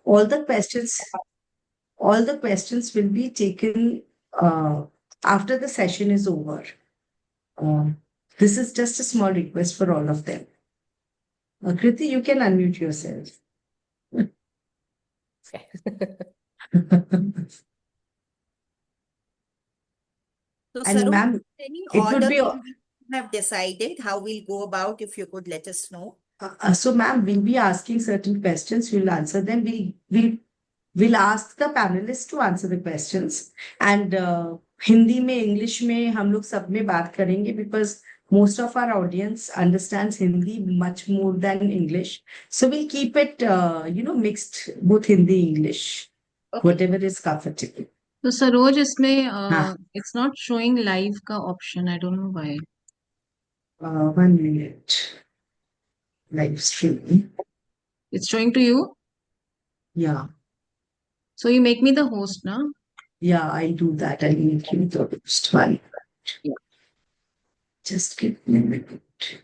All the questions, all the questions will be taken after the session is over. Um, this is just a small request for all of them. Kriti, you can unmute yourself. So, And Saroj, ma'am, any it would order be we have decided how we'll go about, if you could let us know? so, ma'am, we'll be asking certain questions. We'll answer them. We'll ask the panelists to answer the questions. And Hindi में, English में हम लोग सब में बात करेंगे because most of our audience understands Hindi much more than English. So we'll keep it, mixed, both Hindi, English, Okay. whatever is comfortable. तो सरोज इसमें हाँ. इट्स नॉट शोइंग लाइव का option I don't know why 1 minute. Live stream. It's showing to you Yeah. So you make me the host ना Yeah, I'll do that. I'll make you the host one. Yeah. Just give me a minute.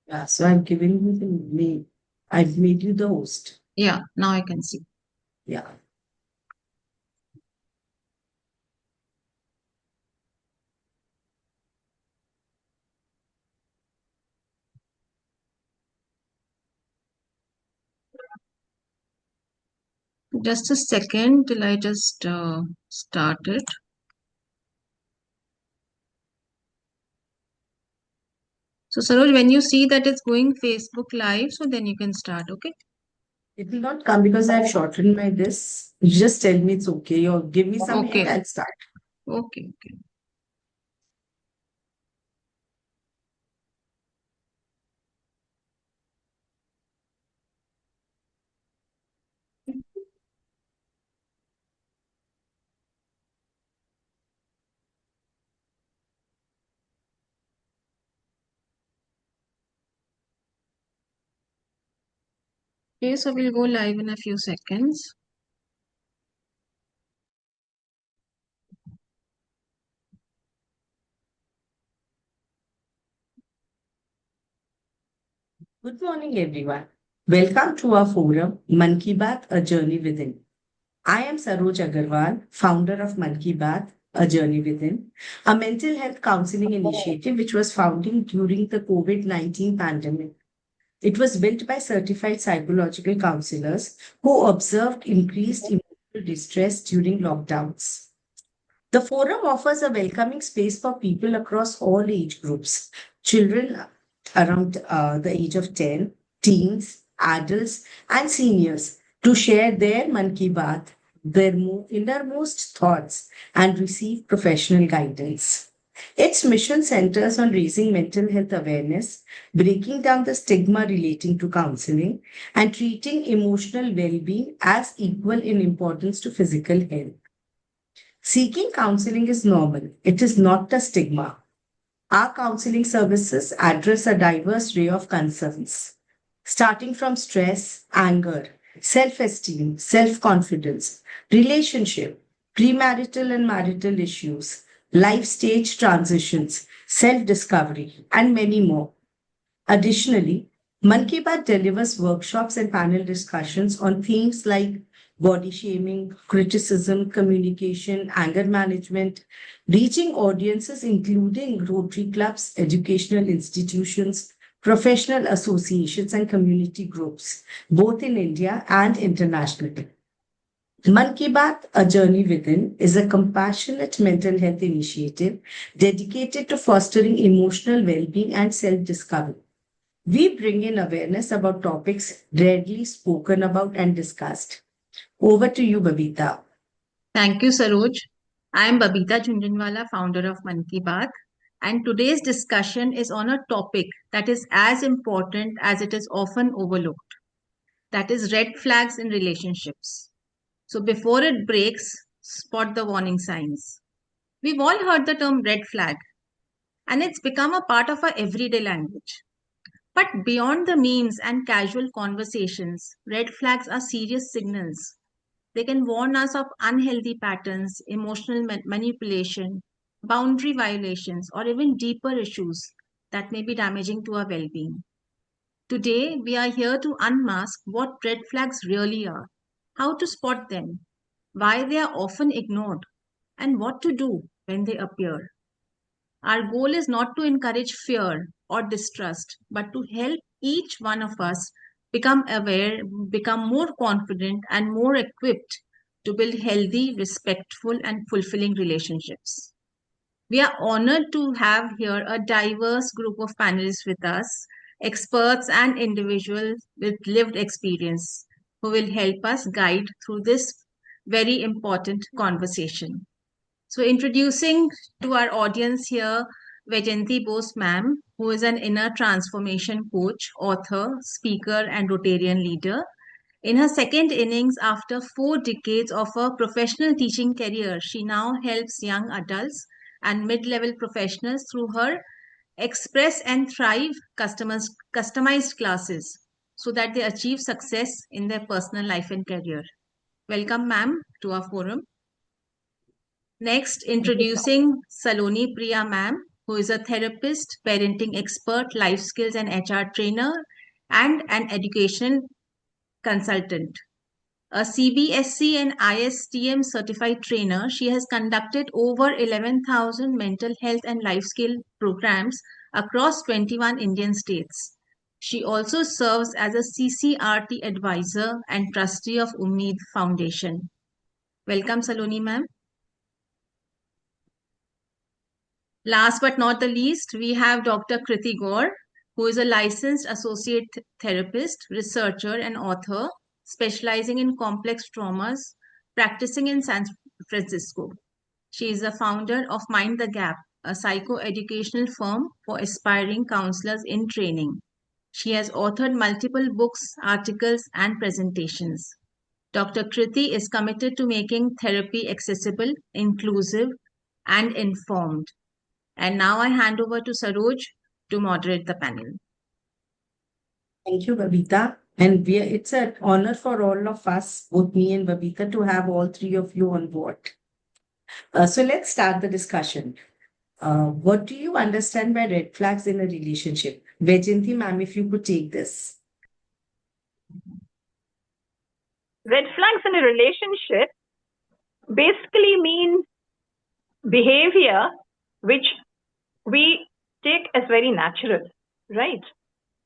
Yeah, so I'm giving you the name. I've made you the host. या now I can see Yeah. just a second till I just start it. So Saroj, when you see that it's going Facebook Live, so then you can start, okay? It will not come because I've shortened my this. You just tell me it's okay or give me some Okay. hint, I'll start. Okay, okay. Okay, so we'll go live in a few seconds. Good morning, everyone. Welcome to our forum, Man Ki Baat, A Journey Within. I am Saroj Agarwal, founder of Man Ki Baat, A Journey Within, a mental health counseling initiative which was founded during the COVID-19 pandemic. It was built by certified psychological counselors who observed increased emotional distress during lockdowns. The forum offers a welcoming space for people across all age groups, children around the age of 10, teens, adults, and seniors to share their Man Ki Baat, their innermost thoughts, and receive professional guidance. Its mission centers on raising mental health awareness, breaking down the stigma relating to counseling, and treating emotional well being as equal in importance to physical health. Seeking counseling is normal, it is not a stigma. Our counseling services address a diverse array of concerns, starting from stress, anger, self esteem, self confidence, relationship, premarital and marital issues, life stage transitions, self discovery, and many more. Additionally, Man Ki Baat delivers workshops and panel discussions on themes like body shaming, criticism, communication, anger management, reaching audiences including Rotary clubs, educational institutions, professional associations, and community groups, both in India and internationally. Man Ki Baat, A Journey Within, is a compassionate mental health initiative dedicated to fostering emotional well being and self discovery. We bring in awareness about topics rarely spoken about and discussed. Over to you, Babita. Thank you, Saroj. I am Babita Jhunjhunwala, founder of Man Ki Baat, and today's discussion is on a topic that is as important as it is often overlooked. That is red flags in relationships. So before it breaks, spot the warning signs. We've all heard the term red flag, and it's become a part of our everyday language. But beyond the memes and casual conversations, red flags are serious signals. They can warn us of unhealthy patterns, emotional manipulation, boundary violations, or even deeper issues that may be damaging to our well-being. Today, we are here to unmask what red flags really are, how to spot them, why they are often ignored, and what to do when they appear. Our goal is not to encourage fear or distrust, but to help each one of us become aware, become more confident, and more equipped to build healthy, respectful, and fulfilling relationships. We are honored to have here a diverse group of panelists with us, experts and individuals with lived experience, who will help us guide through this very important conversation. So, introducing to our audience here, Vaijayanti Bose ma'am, who is an inner transformation coach, author, speaker, and Rotarian leader. In her second innings, after 4 decades of a professional teaching career, she now helps young adults and mid-level professionals through her Express and Thrive customized classes so that they achieve success in their personal life and career. Welcome, ma'am, to our forum. Next, introducing Saloni Priya ma'am, who is a therapist, parenting expert, life skills and HR trainer, and an education consultant. A CBSC and ISTM certified trainer, she has conducted over 11,000 mental health and life skill programs across 21 Indian states. She also serves as a CCRT advisor and trustee of Ummeed Foundation. Welcome, Saloni ma'am. Last but not the least, we have Dr. Kriti Gaur, who is a licensed associate therapist, researcher, and author specializing in complex traumas, practicing in San Francisco. She is the founder of Mind the Gap, a psychoeducational firm for aspiring counselors in training. She has authored multiple books, articles, and presentations. Dr. Kriti is committed to making therapy accessible, inclusive, and informed. And now I hand over to Saroj to moderate the panel. Thank you, Babita. And it's an honor for all of us, both me and Babita, to have all three of you on board. So let's start the discussion. What do you understand by red flags in a relationship? Vaijayanti ma'am, if you could take this. Red flags in a relationship basically mean behavior which we take as very natural, right?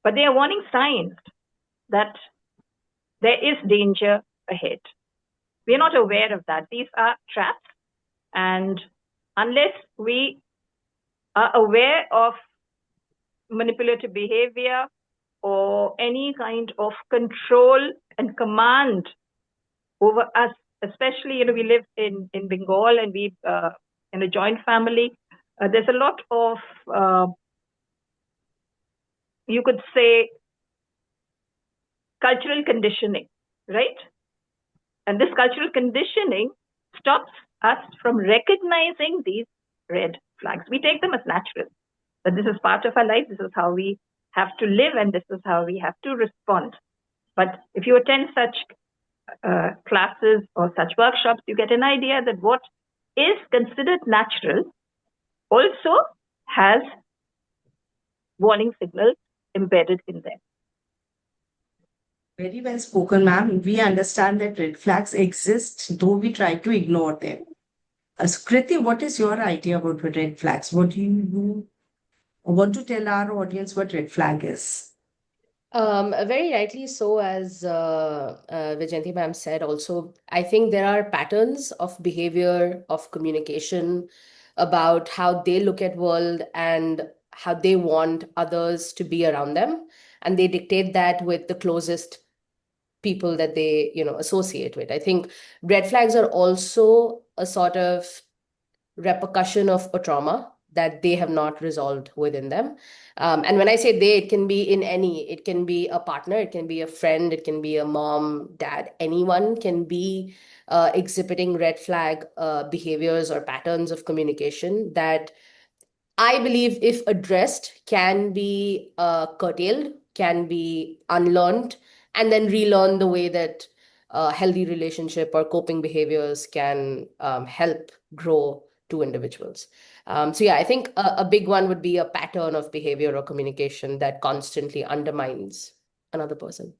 But they are warning signs that there is danger ahead. We are not aware of that. These are traps. And unless we are aware of manipulative behavior or any kind of control and command over us, especially, we live in Bengal and we in a joint family. There's a lot of, you could say, cultural conditioning, right? And this cultural conditioning stops us from recognizing these red flags. We take them as natural, that this is part of our life, this is how we have to live, and this is how we have to respond. But if you attend such classes or such workshops, you get an idea that what is considered natural also has warning signals embedded in them. Very well spoken, ma'am. We understand that red flags exist, though we try to ignore them. Kriti, what is your idea about red flags? What do you want to tell our audience what red flag is? Very rightly so, as Vaijayanti ma'am said. Also, I think there are patterns of behavior, of communication, about how they look at world and how they want others to be around them, and they dictate that with the closest people that they associate with. I think red flags are also a sort of repercussion of a trauma that they have not resolved within them. And when I say they, it can be it can be a partner, it can be a friend, it can be a mom, dad, anyone can be exhibiting red flag behaviors or patterns of communication that I believe, if addressed, can be curtailed, can be unlearned, and then relearn the way that healthy relationship or coping behaviors can help grow two individuals. So yeah, I think a big one would be a pattern of behavior or communication that constantly undermines another person.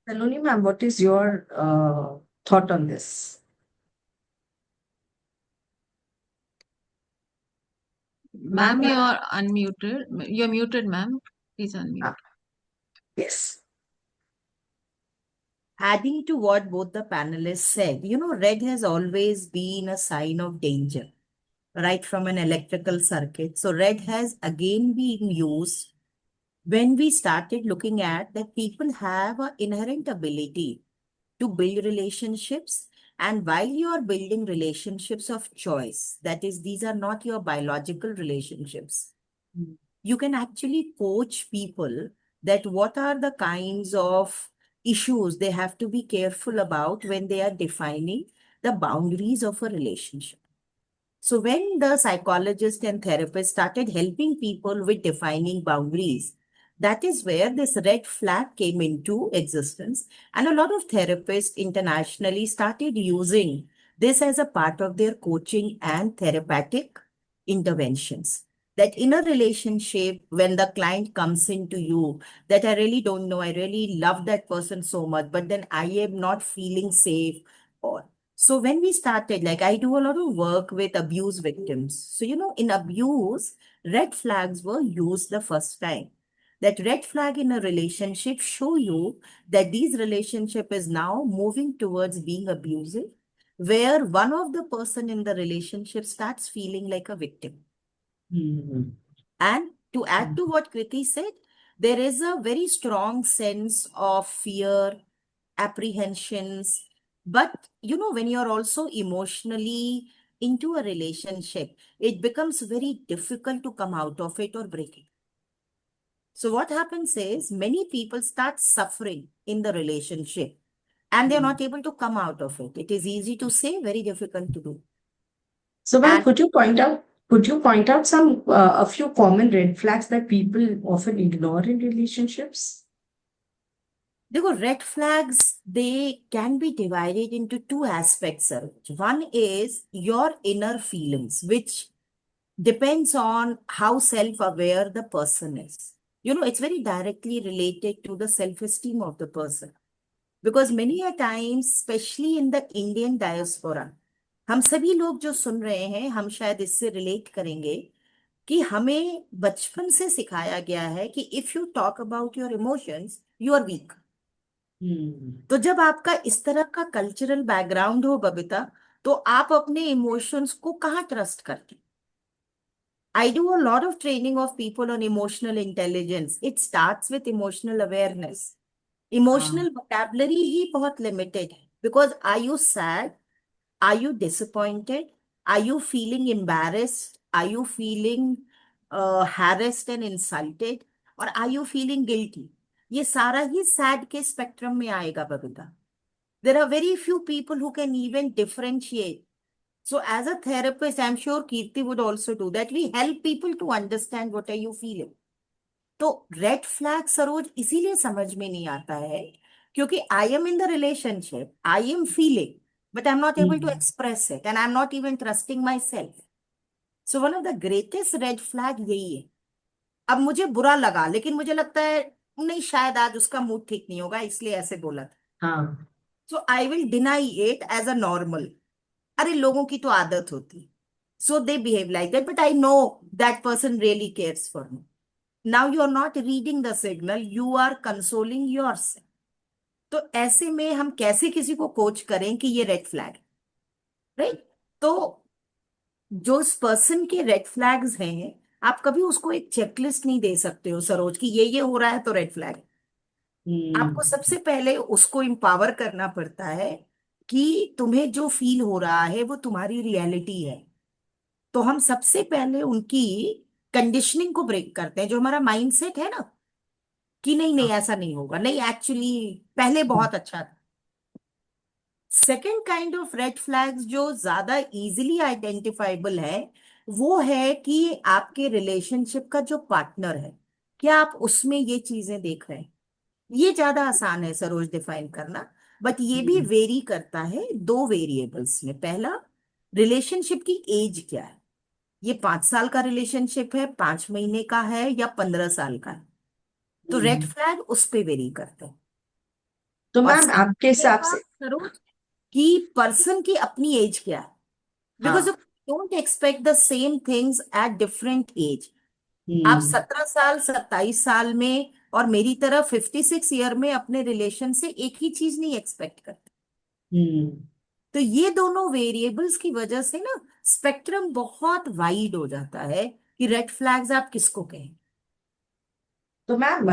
Saloni ma'am, what is your thought on this? Ma'am, you're unmuted. You're muted, ma'am. Please unmute. Ah, yes. Adding to what both the panelists said, red has always been a sign of danger, right from an electrical circuit. So red has again been used when we started looking at that people have an inherent ability to build relationships. And while you are building relationships of choice, that is, these are not your biological relationships, you can actually coach people that what are the kinds of issues they have to be careful about when they are defining the boundaries of a relationship. So when the psychologist and therapist started helping people with defining boundaries, that is where this red flag came into existence. And a lot of therapists internationally started using this as a part of their coaching and therapeutic interventions. That in a relationship, when the client comes into you, that I really don't know, I really love that person so much, but then I am not feeling safe. Or so when we started, like I do a lot of work with abuse victims. So, in abuse, red flags were used the first time. That red flag in a relationship show you that this relationship is now moving towards being abusive, where one of the person in the relationship starts feeling like a victim. Mm. And to add to what Kriti said, there is a very strong sense of fear, apprehensions. But when you're also emotionally into a relationship, it becomes very difficult to come out of it or break it. So what happens is many people start suffering in the relationship and they're not able to come out of it. It is easy to say, very difficult to do. So, ma'am, And could you point out some a few common red flags that people often ignore in relationships? the red flags, they can be divided into two aspects, Saroj. One is your inner feelings, which depends on how self-aware the person is. It's very directly related to the self-esteem of the person. Because many a times, especially in the Indian diaspora, हम सभी लोग जो सुन रहे हैं, हम शायद इससे relate करेंगे कि हमें बचपन से सिखाया गया है कि if you talk about your emotions you are weak. तो जब आपका इस तरह का कल्चरल बैकग्राउंड हो बबीता, तो आप अपने इमोशंस को कहाँ ट्रस्ट करते? I do a lot of training of people on emotional intelligence. It starts with emotional awareness. Emotional vocabulary ही बहुत limited है. Because are you sad? Are you disappointed? Are you feeling embarrassed? Are you feeling harassed and insulted? Or are you feeling guilty? ये सारा ही sad के spectrum में आएगा Babita. There are very few people who can even differentiate. So as a therapist, I'm sure Kirti would also do that. We help people to understand what are you feeling. तो red flag Saroj इसीलिए समझ में नहीं आता है क्योंकि I am in the relationship, I am feeling, but I am not able to express it and I am not even trusting myself. So one of the greatest red flag यही है. अब मुझे बुरा लगा, लेकिन मुझे लगता है नहीं, शायद आज उसका मूड ठीक नहीं होगा इसलिए ऐसे बोला था. हाँ. So I will deny it as a normal. अरे लोगों की तो आदत होती, so they behave like that, but I know that person really cares for me. Now you are not reading the signal, you are consoling yourself. तो ऐसे में हम कैसे किसी को कोच करें कि ये रेड फ्लैग, राइट? तो जो इस पर्सन के रेड फ्लैग्स हैं, आप कभी उसको एक चेकलिस्ट नहीं दे सकते हो सरोज कि ये हो रहा है तो रेड फ्लैग. आपको सबसे पहले उसको एम्पावर करना पड़ता है कि तुम्हें जो फील हो रहा है वो तुम्हारी रियलिटी है. तो हम सबसे पहले उनकी कंडीशनिंग को ब्रेक करते हैं, जो हमारा माइंडसेट है ना कि नहीं नहीं ऐसा नहीं होगा, नहीं एक्चुअली पहले बहुत अच्छा था. Second kind of red flags जो ज्यादा इजीली आइडेंटिफाइबल है, वो है कि आपके रिलेशनशिप का जो पार्टनर है, क्या आप उसमें ये चीजें देख रहे हैं. ये ज्यादा आसान है सरोज डिफाइन करना, बट ये भी वेरी करता है दो वेरिएबल्स में. पहला, रिलेशनशिप की एज क्या है. ये 5 साल का रिलेशनशिप है, 5 महीने का है, या 15 साल का है, तो रेड फ्लैग उस पे वेरी करते हैं। तो और मैम आपके हिसाब सेकंड से, सरोज, कि पर्सन की अपनी एज क्या है, बिकॉज हाँ, don't expect the same things at different age. आप हम्म 17 साल 27 साल में और मेरी तरह 56 ईयर में अपने रिलेशन से एक ही चीज नहीं एक्सपेक्ट करते। हम्म तो ये दोनों वेरिएबल्स की वजह से ना स्पेक्ट्रम बहुत वाइड हो जाता है कि रेड फ्लैग्स आप किसको कहें। तो ma'am,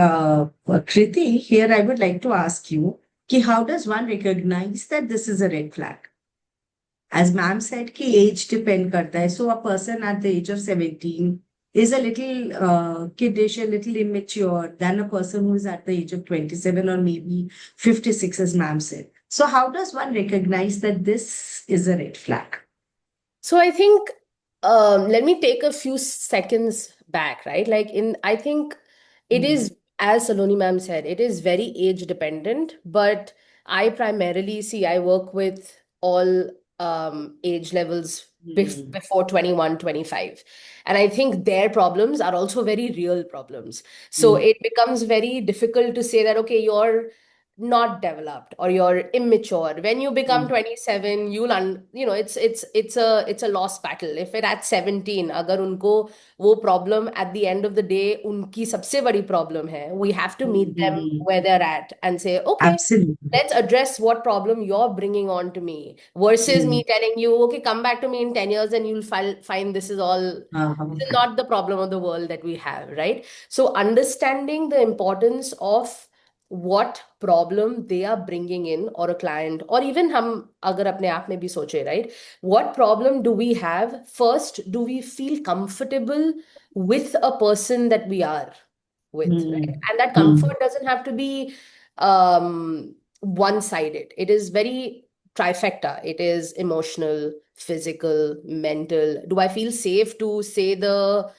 Kriti, here I would like to ask you कि how does one recognize that this is a red flag? As ma'am said कि age depend करता है, so a person at the age of 17 is a little kiddish, a little immature than a person who is at the age of 27 or maybe 56, as ma'am said. So how does one recognize that this is a red flag? So I think let me take a few seconds back, right? I think it is, as Saloni ma'am said, it is very age dependent, but I primarily see, I work with all age levels before 21, 25. And I think their problems are also very real problems. So it becomes very difficult to say that, okay, you're not developed or you're immature when you become 27. It's a lost battle. If it at 17 agar unko wo problem at the end of the day unki sabse badi problem hai, we have to meet them where they're at and say, okay, Absolutely. let's address what problem you're bringing on to me, versus me telling you, okay, come back to me in 10 years and you'll find this is not the problem of the world that we have, right? So understanding the importance of what problem they are bringing in, or a client, or even हम अगर अपने आप में भी सोचे, right? What problem do we have? First, do we feel comfortable with a person that we are with, right? And that comfort doesn't have to be one-sided. It is very trifecta. It is emotional, physical, mental. Do I feel safe to say the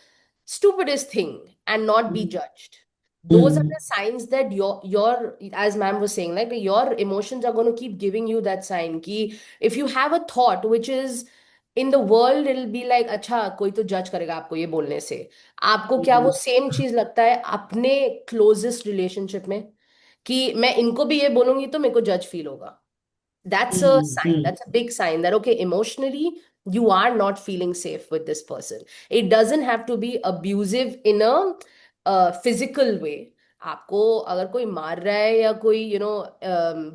stupidest thing and not be judged? Those are the signs that your as ma'am was saying, like your emotions are going to keep giving you that sign ki if you have a thought which is in the world, it'll be like अच्छा कोई तो जज करेगा आपको ये बोलने से, आपको क्या वो सेम चीज लगता है अपने क्लोजेस्ट रिलेशनशिप में कि मैं इनको भी ये बोलूंगी तो मेरे को जज फील होगा? That's a sign. That's a big sign that, okay, emotionally, you are not feeling safe with this person. It doesn't have to be abusive in a physical way. आपको अगर कोई मार रहा है या कोई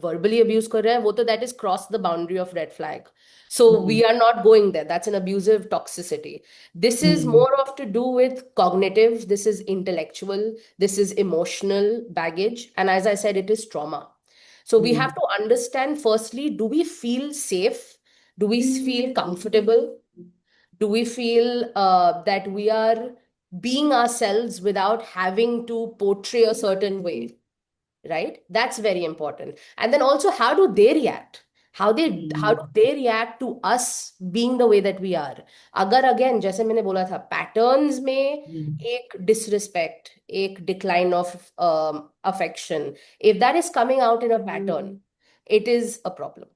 verbally abuse कर रहा है, वो तो that is cross the boundary of red flag. So we are not going there. That's an abusive toxicity. This is more of to do with cognitive. This is intellectual. This is emotional baggage. And as I said, it is trauma. So we have to understand, firstly, do we feel safe? Do we feel comfortable? Do we feel that we are being ourselves without having to portray a certain way? Right? That's very important. And then also, how do they react? How do they react to us being the way that we are? अगर again जैसे मैंने बोला था, patterns में एक disrespect, एक decline of affection, if that is coming out in a pattern, it is a problem.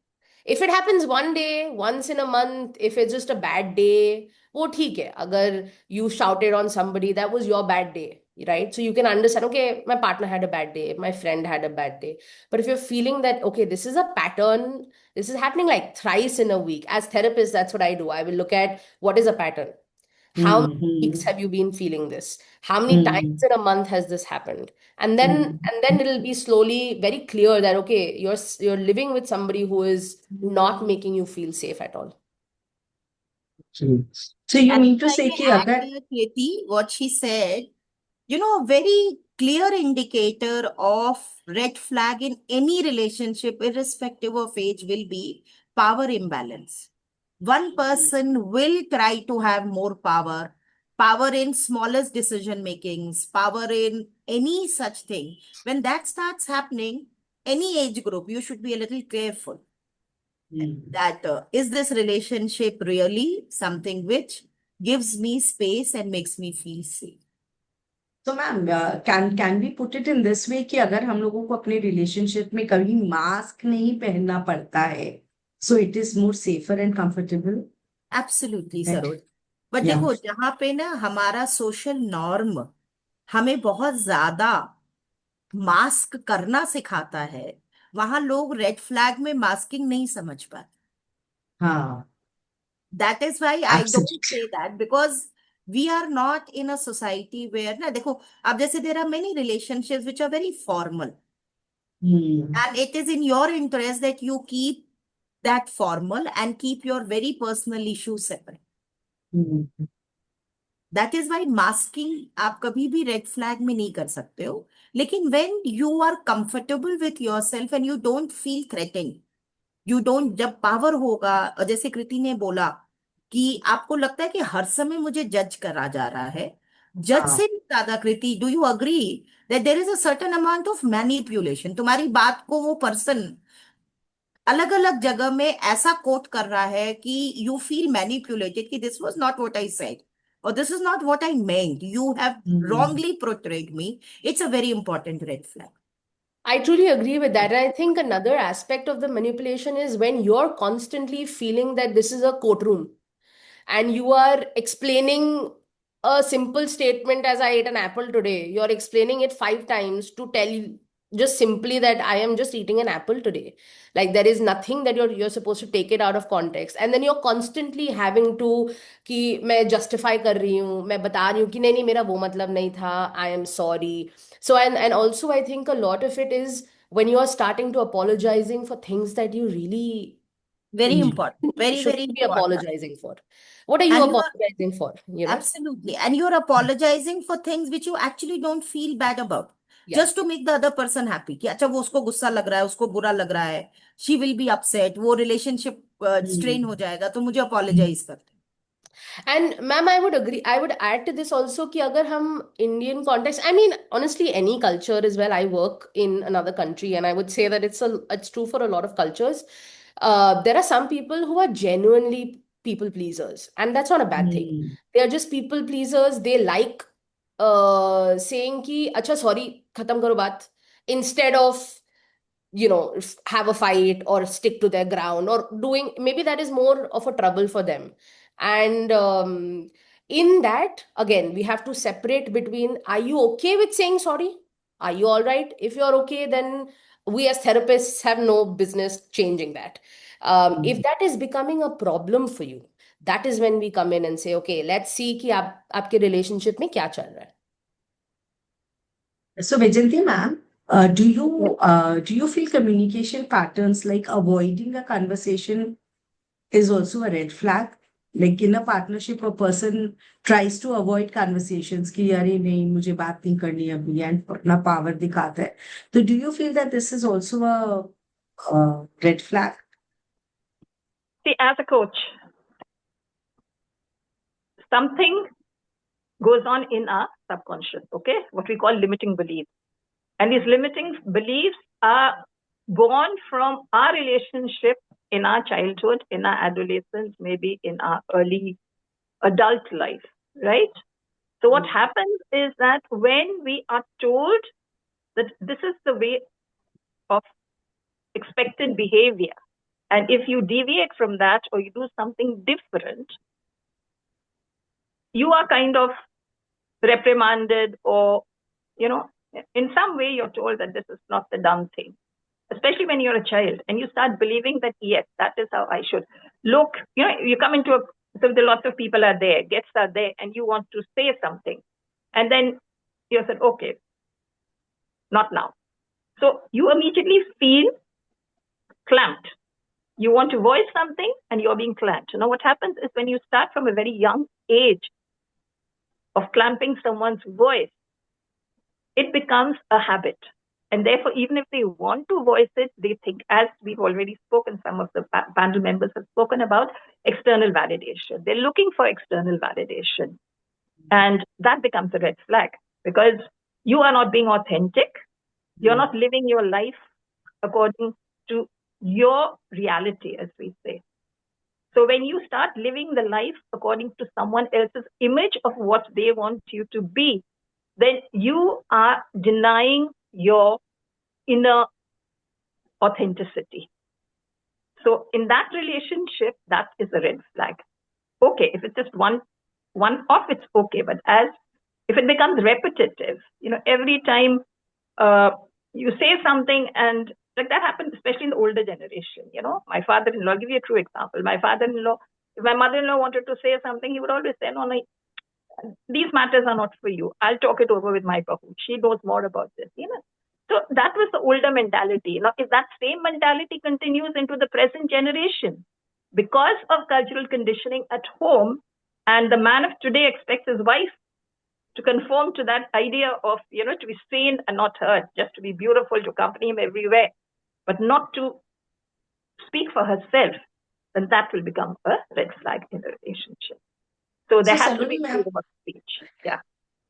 If it happens one day, once in a month, if it's just a bad day, वो ठीक है. अगर you shouted on somebody, that was your bad day, right? So you can understand, okay, my partner had a bad day, my friend had a bad day. But if you're feeling that, okay, this is a pattern, this is happening like thrice in a week. As therapists, that's what I do. I will look at what is a pattern. How many weeks have you been feeling this? How many times in a month has this happened? And then it'll be slowly very clear that, okay, you're living with somebody who is not making you feel safe at all. So you And mean to if I say may कि add अगर here, Kriti, what she said, a very clear indicator of red flag in any relationship, irrespective of age, will be power imbalance. One person will try to have more power, power in smallest decision makings, power in any such thing. When that starts happening, any age group, you should be a little careful that is this relationship really something which gives me space and makes me feel safe. तो ma'am, can we put it in this way कि अगर हम लोगों को अपने relationship में कभी mask नहीं पहनना पड़ता है, so it is more safer and comfortable? Absolutely, Right. Saroj. But Yeah. देखो जहां पे ना हमारा सोशल नॉर्म हमें बहुत ज्यादा मास्क करना सिखाता है, वहां लोग रेड फ्लैग में मास्किंग नहीं समझ पाते. हाँ, That is why I don't absolutely. say that, because we are not in a society where ना देखो, अब जैसे there are many relationships which are very formal, Hmm. and it is in your interest that you keep that formal and keep your very personal issues separate. Hmm. That is why masking आप कभी भी red flag में नहीं कर सकते हो. लेकिन when you are comfortable with yourself and you don't feel threatened, you don't, जब पावर होगा, और जैसे कृति ने बोला कि आपको लगता है कि हर समय मुझे जज करा जा रहा है, जज हाँ, से भी ज्यादा, Kriti, do you agree that there is a certain amount of manipulation? तुम्हारी बात को वो पर्सन अलग अलग जगह में ऐसा कोट कर रहा है कि यू फील मैनिपुलेटेड, कि this was not what I said, और this is not what I meant, you have Hmm. wrongly portrayed me. It's a very important red flag. I truly agree with that. And I think another aspect of the manipulation is when you're constantly feeling that this is a courtroom and you are explaining a simple statement as I ate an apple today, you're explaining it 5 times to tell you just simply that I am just eating an apple today. Like there is nothing that you're supposed to take it out of context. And then you're constantly having to कि मैं justify कर रही हूँ, मैं बता रही हूँ कि नहीं नहीं मेरा वो मतलब नहीं था, I am sorry. So and also I think a lot of it is when you are starting to apologizing for things that you really Very important, very very shouldn't be important. apologizing for. What are you And you are apologizing for, you know? absolutely, and you're apologizing for things which you actually don't feel bad about, Yeah. just to make the other person happy. कि अच्छा वो उसको गुस्सा लग रहा है, उसको बुरा लग रहा है, she will be upset, वो relationship strain हो Hmm. जाएगा, तो मुझे apologize करते. And ma'am, I would agree. I would add to this also कि अगर हम Indian context, I mean, honestly, any culture as well. I work in another country, and I would say that it's true for a lot of cultures. There are some people who are genuinely people pleasers, and that's not a bad thing. Hmm. They are just people pleasers. They like saying कि अच्छा sorry खत्म करो बात, instead of have a fight or stick to their ground or doing, maybe that is more of a trouble for them. And in that again we have to separate between, are you okay with saying sorry? Are you all right? If you're okay, then we as therapists have no business changing that. If that is becoming a problem for you, that is when we come in and say, okay, let's see कि आपके relationship में क्या चल रहा है. So, Vijayanti ma'am, do you feel communication patterns like avoiding a conversation is also a red flag? Like in a partnership, a person tries to avoid conversations कि अरे नहीं मुझे बात नहीं करनी अभी and अपना power दिखाता है. So, do you feel that this is also a red flag? See, as a coach, something goes on in our subconscious, okay? What we call limiting beliefs. And these limiting beliefs are born from our relationship in our childhood, in our adolescence, maybe in our early adult life, right? So what happens is that when we are told that this is the way of expected behavior, and if you deviate from that or you do something different, you are kind of reprimanded, or, in some way you're told that this is not the done thing, especially when you're a child and you start believing that, yes, that is how I should look. You come into so there lots of people are there, guests are there, and you want to say something. And then you said, okay, not now. So you immediately feel clamped. You want to voice something and you're being clamped. Now what happens is when you start from a very young age of clamping someone's voice, it becomes a habit. And therefore, even if they want to voice it, they think, as we've already spoken, some of the panel members have spoken about external validation. They're looking for external validation. And that becomes a red flag because you are not being authentic. You're not living your life according to your reality, as we say. So when you start living the life according to someone else's image of what they want you to be, then you are denying your inner authenticity. So in that relationship, that is a red flag. Okay, if it's just one one-off, it's okay. But if it becomes repetitive, every time you say something, and like that happens, especially in the older generation. My father-in-law, I'll give you a true example. My father-in-law, if my mother-in-law wanted to say something, he would always say, no, no, these matters are not for you. I'll talk it over with my bahu. She knows more about this. So that was the older mentality. Now, if that same mentality continues into the present generation, because of cultural conditioning at home, and the man of today expects his wife to conform to that idea of, to be seen and not heard, just to be beautiful, to accompany him everywhere, but not to speak for herself, then that will become a red flag in a relationship. So there So has to Saloni be ma'am, freedom of speech. Yeah.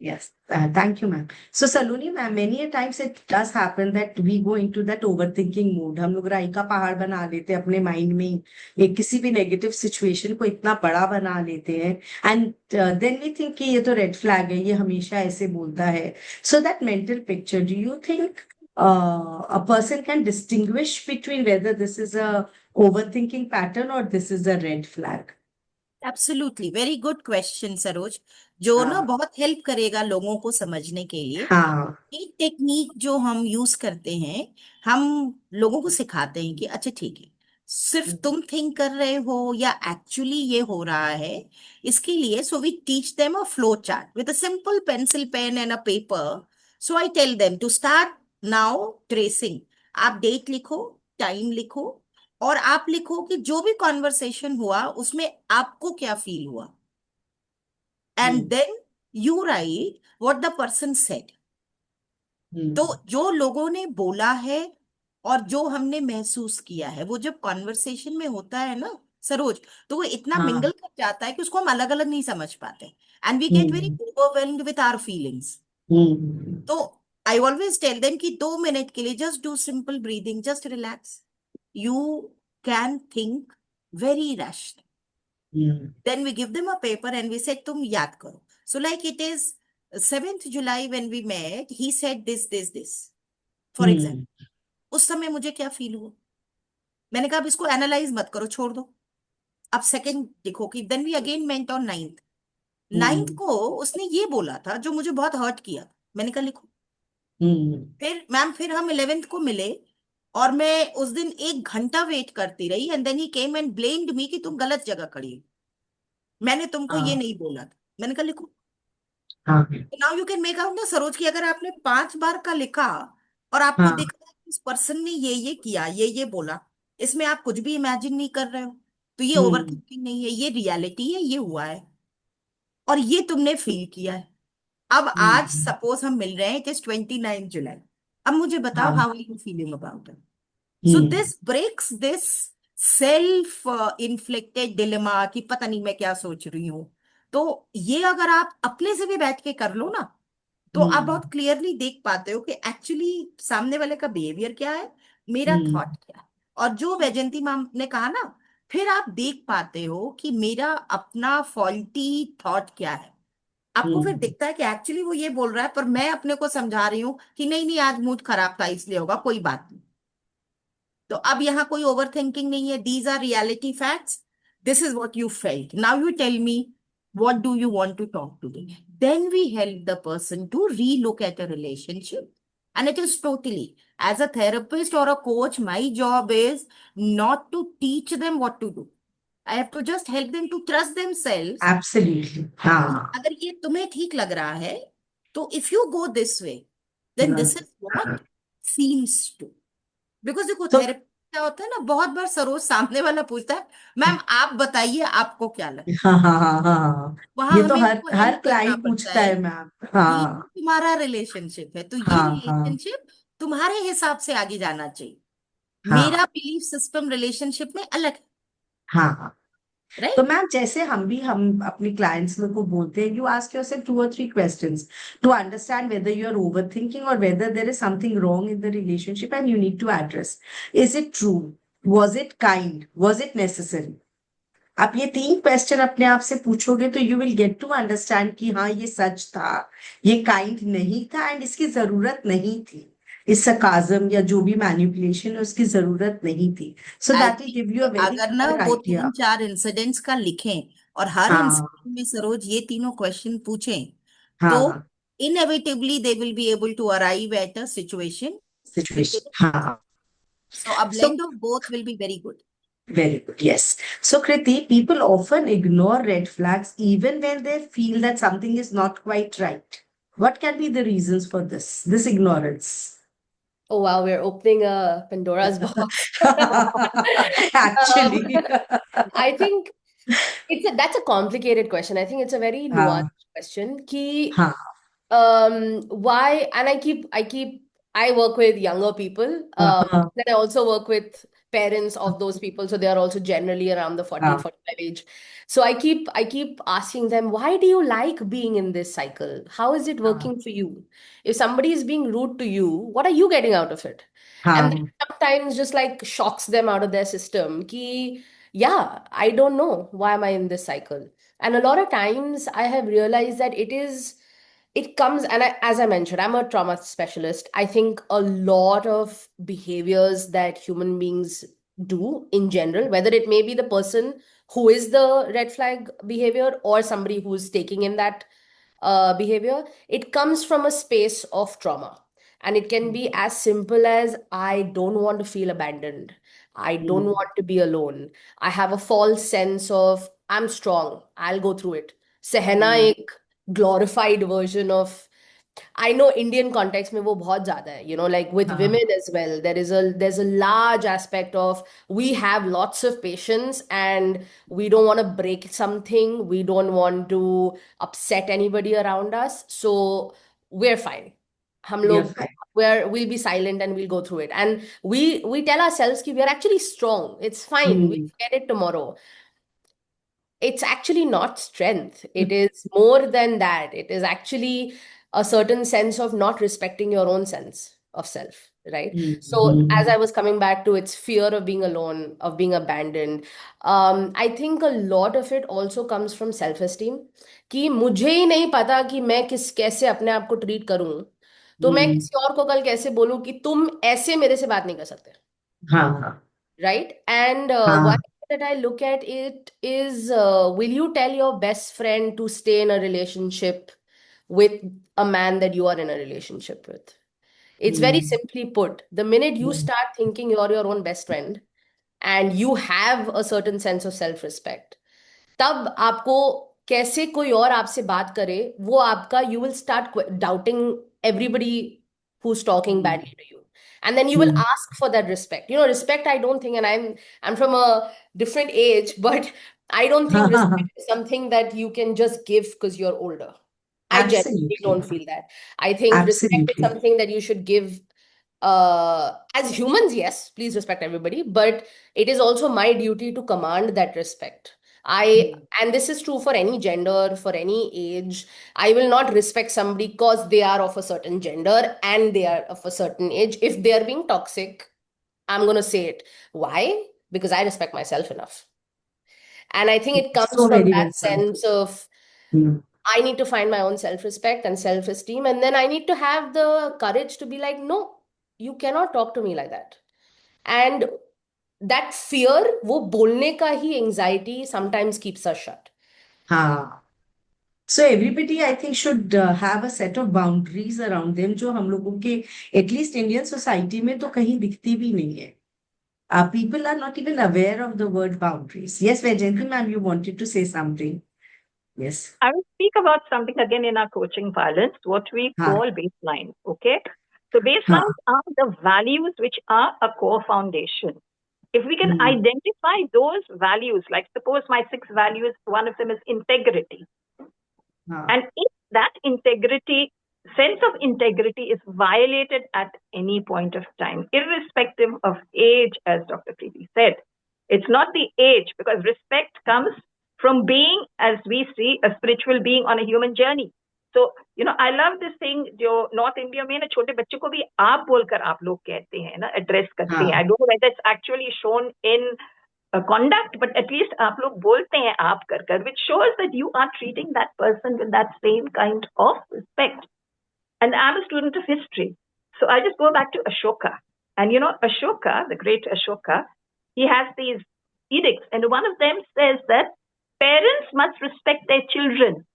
yes, thank you ma'am. So Saloni ma'am, many a times it does happen that we go into that overthinking mode. हम लोग राई का पहाड़ बना लेते हैं अपने mind में, एक किसी भी नेगेटिव सिचुएशन को इतना बड़ा बना लेते हैं, एंड देन वी थिंक कि ये तो रेड फ्लैग है, ये हमेशा ऐसे बोलता है. So that mental picture, do you think a person can distinguish between whether this is a overthinking pattern or this is a red flag? Absolutely, very good question Saroj, जो ना हाँ बहुत हेल्प करेगा लोगों को समझने के लिए. हाँ एक टेक्निक जो हम यूज करते हैं, हम लोगों को सिखाते हैं कि अच्छा ठीक है, सिर्फ तुम थिंक कर रहे हो या एक्चुअली ये हो रहा है, इसके लिए so we teach them a flow chart with a simple pencil pen and a paper. So I tell them to start now tracing. आप डेट लिखो, टाइम लिखो, और आप लिखो कि जो भी कॉन्वर्सेशन हुआ उसमें आपको क्या फील हुआ, and then you write what the person said. तो जो लोगों ने बोला है और जो हमने महसूस किया है, वो जब कॉन्वर्सेशन में होता है ना सरोज, तो वो इतना हाँ मिंगल कर जाता है कि उसको हम अलग अलग नहीं समझ पाते, and we get very overwhelmed with our feelings. तो आई ऑलवेज टेल देम कि 2 मिनट के लिए just do simple breathing, just relax. You can think very rational. Then we give them a paper and we said, तुम याद करो. So like it is 7th July when we met, he said this. For example, उस समय मुझे क्या feel हुआ, मैंने कहा अब इसको एनालाइज मत करो, छोड़ दो. अब सेकंड देखो कि then we again met on 9th को उसने ये बोला था जो मुझे बहुत हर्ट किया. मैंने कहा लिखो. फिर मैम, फिर हम 11th को मिले और मैं उस दिन 1 घंटा वेट करती रही, and then he came and blamed me कि तुम गलत जगह खड़ी हो, मैंने तुमको ये नहीं बोला था. मैंने कहा लिखो. Now you can make out ना सरोज की अगर आपने 5 बार का लिखा और आपको दिखा कि इस पर्सन ने ये किया, ये बोला, इसमें आप कुछ भी इमेजिन नहीं कर रहे हो, तो ये ओवर थिंकिंग नहीं है, ये रियलिटी है, ये हुआ है और ये तुमने फील किया है. अब आज सपोज हम मिल रहे हैं, इट इज 29 जुलाई. अब मुझे बताओ how are you feeling about it. So this breaks this self-inflicted dilemma कि पता नहीं मैं क्या सोच रही हूँ. तो ये अगर आप अपने से भी बैठ के कर लो ना, तो आप बहुत क्लियरली देख पाते हो कि एक्चुअली सामने वाले का बिहेवियर क्या है, मेरा थॉट क्या है. और जो वैजयंती मैम ने कहा ना, फिर आप देख पाते हो कि मेरा अपना फॉल्टी थॉट क्या है. आपको फिर दिखता है कि एक्चुअली वो ये बोल रहा है, पर मैं अपने को समझा रही हूँ कि नहीं आज मूड खराब था इसलिए होगा, कोई बात नहीं. तो अब यहाँ कोई ओवर थिंकिंग नहीं है. These are reality facts. This is what you felt. Now you tell me what do you want to talk today. Then we help the person to relook at a relationship. And it is totally, as a therapist or a coach, my job is not to teach them what to do. I have to just help them to trust themselves. Absolutely. हाँ. अगर ये तुम्हें ठीक लग रहा है, तो if you go this way, then this is what seems to. Because देखो थेरेपी क्या होता है ना, बहुत बार सरोज सामने वाला पूछता है मैम आप बताइए आपको क्या लगता है. हाँ. वहां ये तो हमें हर उनको हेल्प करना क्लाइंट पड़ता पूछता है है मैम. कि हाँ तुम्हारा रिलेशनशिप है, तो ये रिलेशनशिप तुम्हारे हिसाब से आगे जाना चाहिए. मेरा बिलीफ सिस्टम रिलेशनशिप में अलग है. हाँ. राइट. तो मैम जैसे हम अपने क्लाइंट्स लोग को बोलते हैं, you ask yourself 2 or 3 questions to understand whether you are overthinking or whether there is something wrong in the relationship and you need to address. Is it true? Was it kind? Was it necessary? आप ये 3 question अपने आप से पूछोगे तो you will get to understand कि हाँ ये सच था, ये काइंड नहीं था एंड इसकी जरूरत नहीं थी, इस सरकाज़म या जो भी मैनिपुलेशन है उसकी जरूरत नहीं थी. So that will give you a very अगर ना क्लियर वो आइडिया. 3-4 इंसिडेंट्स का लिखें और हर हाँ इंसान में सरोज ये तीनों क्वेश्चन पूछें हाँ तो हाँ inevitably they will be able to arrive at a situation which is situation हाँ. so a So blend of both will be very good. very good, yes. So Kriti, people often ignore red flags even when they feel that something is not quite right. What can be the reasons for this ignorance? Oh wow, we're opening a Pandora's box. Um, Actually. I think that's a complicated question. I think it's a very हाँ nuanced question. Ki, हाँ why? And I work with younger people. हाँ Then I also work with parents of those people. So they are also generally around the 40, हाँ 45 age. So I keep asking them, why do you like being in this cycle? How is it हाँ working for you? If somebody is being rude to you, what are you getting out of it? And then हाँ sometimes just like shocks them out of their system. Ki, yeah, I don't know why am I in this cycle. And a lot of times I have realized that it comes, and as I mentioned, I'm a trauma specialist. I think a lot of behaviors that human beings do in general, whether it may be the person who is the red flag behavior or somebody who's taking in that behavior, it comes from a space of trauma. And it can be as simple as I don't want to feel abandoned. I don't want to be alone. I have a false sense of I'm strong. I'll go through it. Sehna ek glorified version of I know Indian context में वो बहुत ज़्यादा है, like with हाँ women as well. There's a large aspect of we have lots of patience and we don't want to break something. We don't want to upset anybody around us. So we're fine. हम we are लोग fine. we'll be silent and we'll go through it. And we tell ourselves कि we are actually strong. It's fine. We'll get it tomorrow. It's actually not strength. It is more than that. It is actually a certain sense of not respecting your own sense of self, right? So, as I was coming back to its fear of being alone, of being abandoned, I think a lot of it also comes from self-esteem. कि मुझे ही नहीं पता कि मैं कैसे अपने आप को ट्रीट करूं, तो मैं किसी और को कल कैसे बोलूं कि तुम ऐसे मेरे से बात नहीं कर सकते, हाँ right? And one हाँ thing that I look at it is, will you tell your best friend to stay in a relationship with a man that you are in a relationship with? It's very simply put, the minute you start thinking you're your own best friend and you have a certain sense of self-respect, तब आपको कैसे कोई और आपसे बात करे वो आपका you will start doubting everybody who's talking badly to you, and then you will ask for that respect. Respect, I don't think, and I'm from a different age, but I don't think respect is something that you can just give because you're older. I genuinely Absolutely. don't feel that. I think respect is Absolutely. something that you should give, as humans. Yes, please respect everybody, but it is also my duty to command that respect. And this is true for any gender, for any age. I will not respect somebody because they are of a certain gender and they are of a certain age. If they are being toxic, I'm going to say it. Why? Because I respect myself enough. And I think it comes So from very well that said. sense of I need to find my own self-respect and self-esteem. And then I need to have the courage to be like, no, you cannot talk to me like that. And that fear, वो बोलने का ही anxiety sometimes keeps us shut. हाँ. So everybody, I think, should have a set of boundaries around them जो हम लोगों के at least Indian society में तो कहीं दिखती भी नहीं है. People are not even aware of the word boundaries. Yes, Vajenthi ma'am, you wanted to say something. Yes. I will speak about something again in our coaching parlance, what we हाँ call baselines. Okay. So हाँ baselines are the values which are a core foundation. If we can identify those values, like suppose my 6 values, one of them is integrity. हाँ And if that sense of integrity is violated at any point of time, irrespective of age, as Dr. Preeti said, it's not the age, because respect comes from being, as we see, a spiritual being on a human journey. So, I love this thing, जो North India में ना छोटे बच्चे को भी आप बोलकर आप लोग कहते हैं ना, address करते हैं. I don't know whether it's actually shown in conduct, but at least आप लोग बोलते हैं आप कर, which shows that you are treating that person with that same kind of respect. And I'm a student of history, so I just go back to Ashoka. And Ashoka, the great Ashoka, he has these edicts, and one of them says that parents must respect their children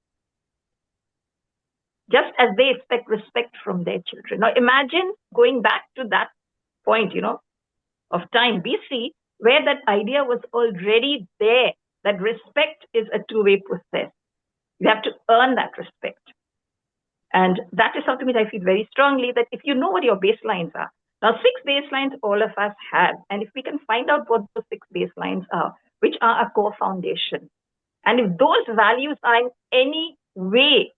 just as they expect respect from their children. Now imagine going back to that point, of time, BC, where that idea was already there, that respect is a two-way process. You have to earn that respect. And that is something which I feel very strongly, that if you know what your baselines are, now 6 baselines all of us have, and if we can find out what those 6 baselines are, which are our core foundation, and if those values are in any way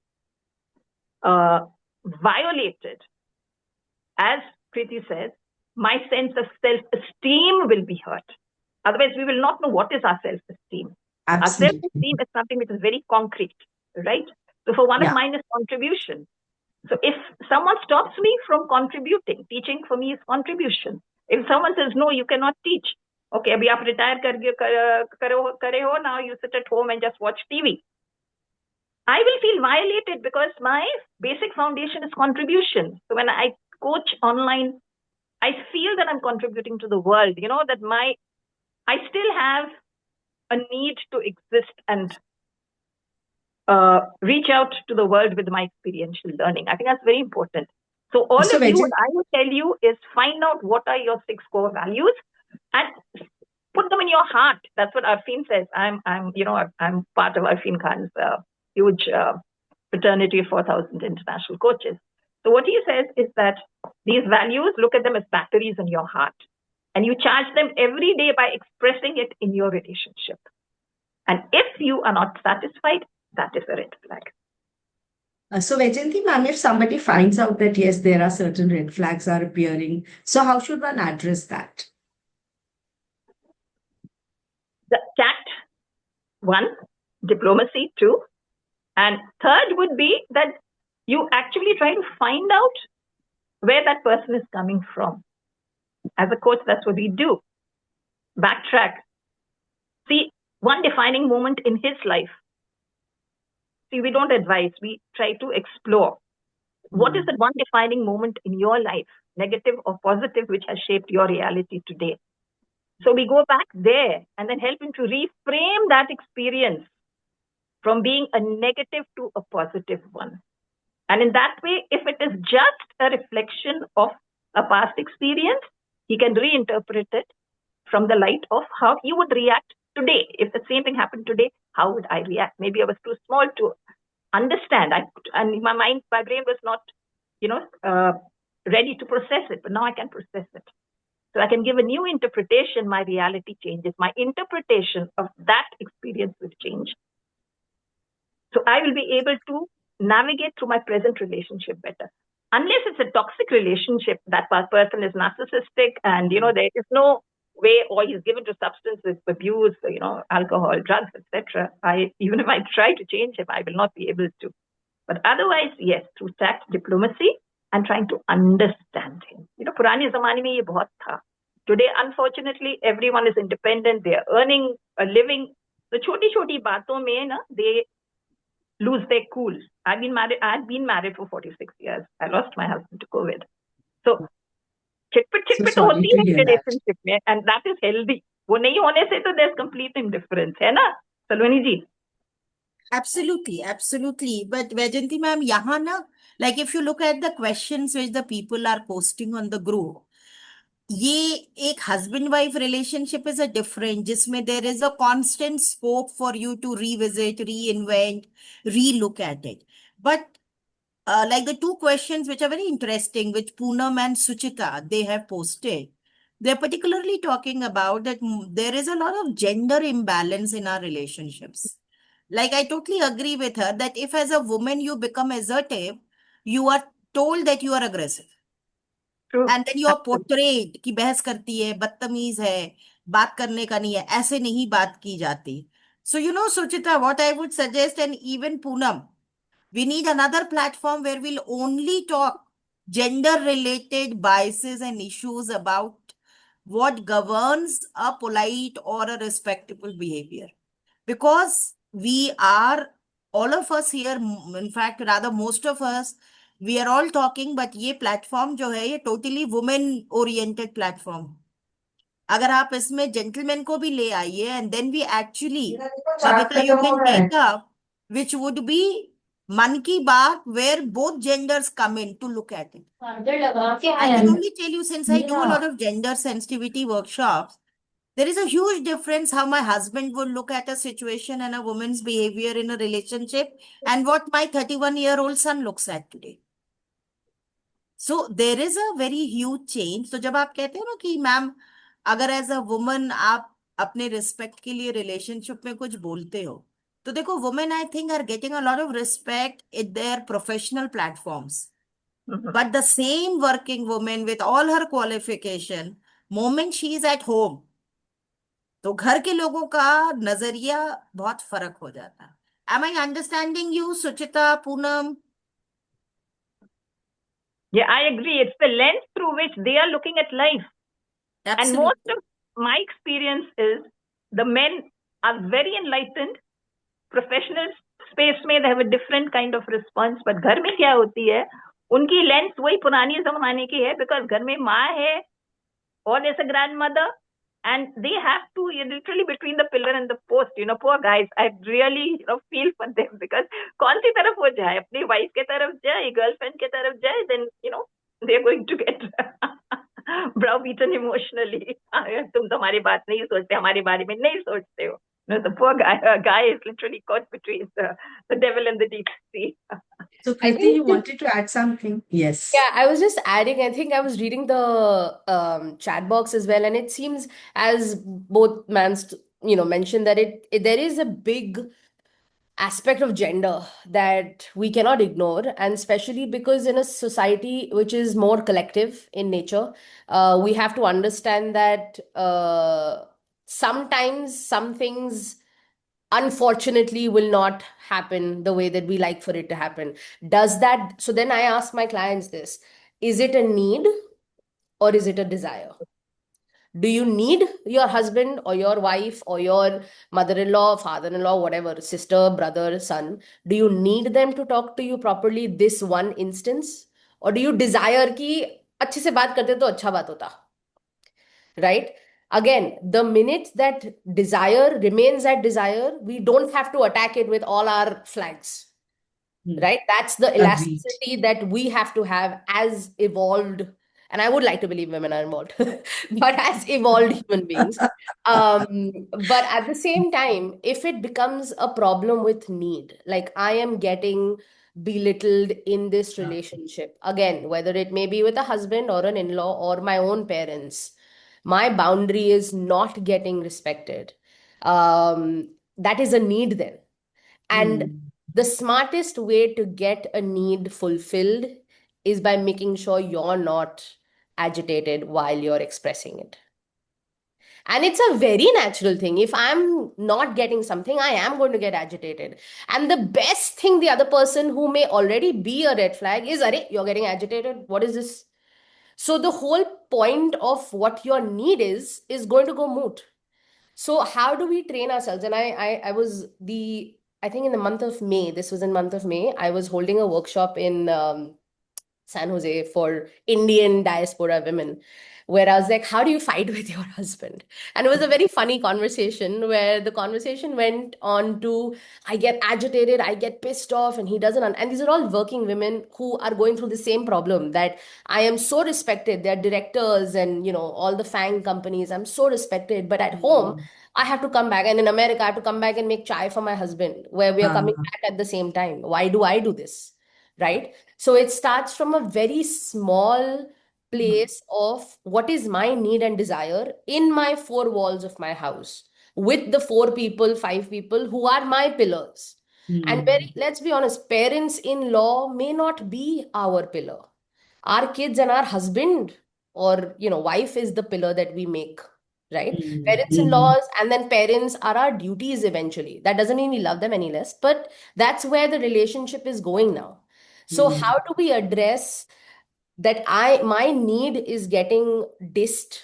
violated, as Kriti says, my sense of self-esteem will be hurt. Otherwise, we will not know what is our self-esteem. Our Absolutely. self-esteem is something which is very concrete, right? So for one Yeah. of mine is contribution. So if someone stops me from contributing, teaching for me is contribution. If someone says, no, you cannot teach. Okay, abhi aap retire kare ho, now you sit at home and just watch TV. I will feel violated because my basic foundation is contribution. So when I coach online, I feel that I'm contributing to the world, that I still have a need to exist and reach out to the world with my experiential learning. I think that's very important. So all So of you, Vijay- what I would tell you is find out what are your 6 core values and put them in your heart. That's what Arfin says. I'm part of Arfin Khan's huge fraternity of 4,000 international coaches. So what he says is that these values, look at them as batteries in your heart, and you charge them every day by expressing it in your relationship. And if you are not satisfied, that is a red flag. So Vaijayanti ma'am, if somebody finds out that yes, there are certain red flags are appearing, so how should one address that? The tact, 1, diplomacy, 2, and 3rd would be that you actually try to find out where that person is coming from. As a coach, that's what we do. Backtrack. See one defining moment in his life. See, we don't advise, we try to explore. What is that one defining moment in your life, negative or positive, which has shaped your reality today? So we go back there and then help him to reframe that experience from being a negative to a positive one. And in that way, if it is just a reflection of a past experience, he can reinterpret it from the light of how he would react today. If the same thing happened today, how would I react? Maybe I was too small to understand. And my brain was not, ready to process it, but now I can process it. So I can give a new interpretation, my reality changes. My interpretation of that experience will change. So I will be able to navigate through my present relationship better. Unless it's a toxic relationship, that person is narcissistic and, there is no way, or he's given to substance abuse, alcohol, drugs, etc. Even if I try to change him, I will not be able to. But otherwise, yes, through tact, diplomacy, and trying to understand him. Purani zamane mein ye bahut tha. Today, unfortunately, everyone is independent. They are earning a living. So choti baaton mein they lose their cool. I've been married for 46 years. I lost my husband to COVID. So chitpit sorry hoti to hai hear that. relationship mein, and that is healthy. वो नहीं होने से तो there's complete indifference, है ना, Saloni ji? Absolutely. But Vaijayanti ma'am, yahan na, like if you look at the questions which the people are posting on the group, ये एक husband wife relationship is a different, जिसमें there is a constant scope for you to revisit, reinvent, relook at it. But like the 2 questions which are very interesting, which Poonam and Suchita, they have posted, they're particularly talking about that there is a lot of gender imbalance in our relationships. Like I totally agree with her that if as a woman you become assertive, you are told that you are aggressive. True. And then you are portrayed कि बहस करती है, बदतमीज है, बात करने का नहीं है, ऐसे नहीं बात की जाती. So Suchita, what I would suggest, and even Poonam, we need another platform where we'll only talk gender-related biases and issues about what governs a polite or a respectable behavior. Because we are, all of us here, in fact, rather most of us, we are all talking, but ये platform जो है, ये totally women-oriented platform. अगर आप इसमें gentleman को भी ले आइए and then we actually Babita, you can take up, which would be Man Ki Baat, where both genders come in to look at it. I can only tell you, since I do a lot of gender sensitivity workshops, there is a huge difference how my husband would look at a situation and a woman's behavior in a relationship and what my 31-year-old son looks at today. So there is a very huge change. तो जब आप कहते हो ना कि ma'am अगर as a woman आप अपने रिस्पेक्ट के लिए रिलेशनशिप में कुछ बोलते हो तो देखो women I think are getting a lot of respect in their professional platforms but the same working women with all her qualification moment she is at home तो घर के लोगों का नजरिया बहुत फर्क हो जाता है am I understanding you Suchita Poonam Yeah, I agree. It's the lens through which they are looking at life. And Absolutely. most of my experience is the men are very enlightened. Professional space में they have a different kind of response. But घर में क्या होती है उनकी lens वही पुरानी जमाने की है because घर में माँ है or there's a grandmother and they have to literally between the pillar and the post. Poor guys. I really feel for them because कौन सी तरफ वो जाए अपनी वाइफ के तरफ जाए गर्लफ्रेंड के तरफ जाए then they are going to get browbeaten emotionally. तुम तो हमारी बात नहीं सोचते हमारे बारे में नहीं सोचते हो. The poor guy is literally caught between the devil and the deep sea. So, I Preeti, think you wanted to add something? Yes. Yeah, I was just adding, I think I was reading the chat box as well, and it seems as both mans, mentioned that there is a big aspect of gender that we cannot ignore, and especially because in a society which is more collective in nature, we have to understand that sometimes some things unfortunately will not happen the way that we like for it to happen. So then I ask my clients this, is it a need or is it a desire? Do you need your husband or your wife or your mother-in-law, father-in-law, whatever, sister, brother, son? Do you need them to talk to you properly this one instance? Or do you desire कि अच्छे से बात करते तो अच्छा बात होता? Right? Again, the minute that desire remains at desire, we don't have to attack it with all our flags. Right? That's the elasticity that we have to have as evolved, and I would like to believe women are involved, but as evolved human beings. But at the same time, if it becomes a problem with need, like I am getting belittled in this relationship, again, whether it may be with a husband or an in-law or my own parents, my boundary is not getting respected. That is a need then. And the smartest way to get a need fulfilled is by making sure you're not agitated while you're expressing it. And it's a very natural thing. If I'm not getting something, I am going to get agitated. And the best thing the other person who may already be a red flag is, Are, you're getting agitated. What is this? So the whole point of what your need is going to go moot. So how do we train ourselves? And I think in the month of May, this was in month of May, I was holding a workshop in San Jose for Indian diaspora women, where I was like, how do you fight with your husband? And it was a very funny conversation where the conversation went on to, I get agitated, I get pissed off, and he doesn't. And these are all working women who are going through the same problem, that I am so respected. They're directors and, all the FANG companies. I'm so respected. But at home, I have to come back. And in America, I have to come back and make chai for my husband, where we are coming back at the same time. Why do I do this? Right? So it starts from a very small place of what is my need and desire in my four walls of my house with the 5 people who are my pillars. And let's be honest, parents-in-law may not be our pillar. Our kids and our husband or, wife is the pillar that we make, right? Parents-in-laws and then parents are our duties eventually. That doesn't mean we love them any less, but that's where the relationship is going now. So how do we address that my need is getting destroyed?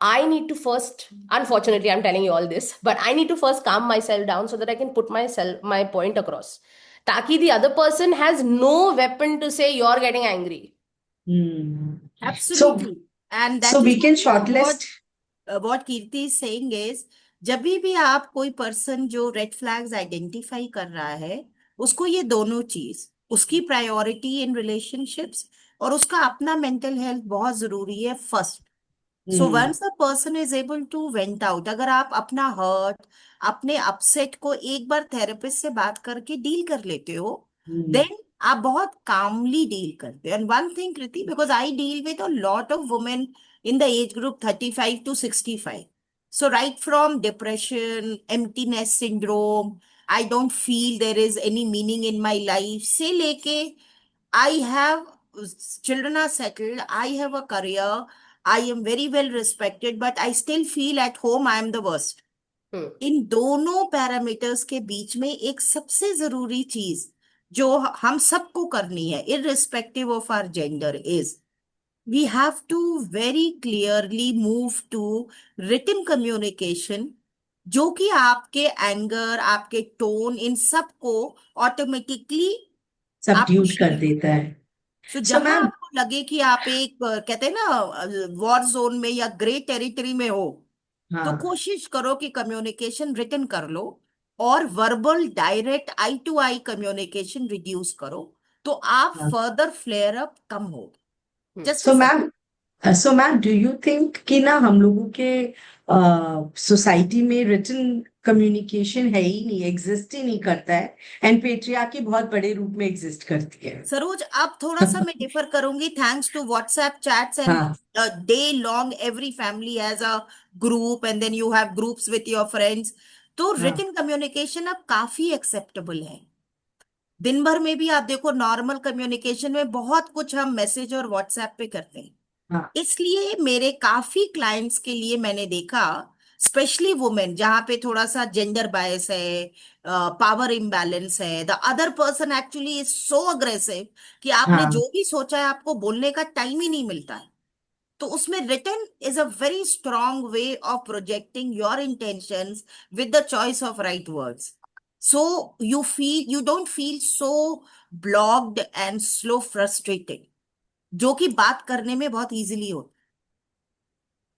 I need to first, unfortunately, I'm telling you all this, but I need to first calm myself down so that I can put my point across. Taki the other person has no weapon to say you're getting angry. Absolutely. And So that we is can what, you know, shortlist. what Kirti is saying is, जब भी आप कोई person जो red flags identify कर रहा है, उसको ये दोनों चीज, उसकी प्रायोरिटी इन रिलेशनशिप्स और उसका अपना मेंटल हेल्थ बहुत जरूरी है first. So Hmm. Once the person is able to vent out, अगर आप अपना हर्ट, अपने अपसेट को एक बार थेरेपिस्ट से बात करके डील कर लेते हो, Hmm. देन आप बहुत कामली डील करते हो. And one thing Kriti, because I deal with a lot of women in the age group 35 to 65. So right from depression, emptiness syndrome, I don't feel there is any meaning in my life, से लेके I have children are settled, I have a career, I am very well respected, but I still feel at home I am the worst. इन दोनों parameters के बीच में एक सबसे जरूरी चीज जो हम सबको करनी है, irrespective of our gender, is we have to very clearly move to written communication, जो कि आपके एंगर, आपके टोन, इन सब को ऑटोमेटिकली आपको Subdued कर shield. देता है. So So जहां ma'am, आपको लगे कि आप एक कहते हैं ना वॉर जोन में या ग्रे टेरिटरी में हो, तो हाँ, कोशिश करो कि कम्युनिकेशन रिटन कर लो और verbal direct eye to eye communication reduce करो, तो आप हाँ. फर्दर फ्लेयर अप कम हो. Just So ma'am, so ma'am do you think कि ना हम लोगों के सोसाइटी में रिटन कम्युनिकेशन है ही नहीं, एग्जिस्ट ही नहीं करता है, एंड पेट्रियार्की बहुत बड़े रूप में एग्जिस्ट करती है. सरोज, अब थोड़ा सा मैं डिफर करूंगी. Thanks to WhatsApp chats and हाँ, day long every family has a group and then you have groups with your friends. तो हाँ, रिटन कम्युनिकेशन अब काफी एक्सेप्टेबल है. दिन भर में भी आप देखो, नॉर्मल कम्युनिकेशन में बहुत कुछ हम मैसेज और व्हाट्सएप पे करते हैं. हाँ, इसलिए मेरे काफी क्लाइंट्स के लिए मैंने देखा, स्पेशली वुमेन जहां पे थोड़ा सा जेंडर बायस है, पावर इम्बैलेंस है, the other person actually is so aggressive कि आपने हाँ. जो भी सोचा है आपको बोलने का टाइम ही नहीं मिलता है. तो उसमें written is a very strong way of projecting your intentions with the choice of right words. So you don't feel so blocked and slow frustrated, जो कि बात करने में बहुत इजीली होता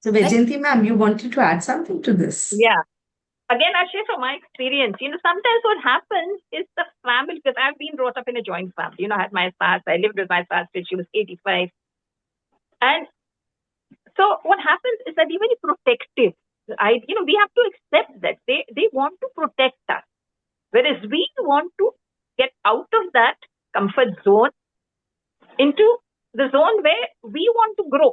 So है. Vaijayanti ma'am, you wanted to add something to this? Yeah. Again, I share from my experience. Sometimes what happens is the family, because I've been brought up in a joint family. I had my spouse, I lived with my spouse till she was 85. And so what happens is that they're very protective. We have to accept that they want to protect us. Whereas we want to get out of that comfort zone into the zone where we want to grow.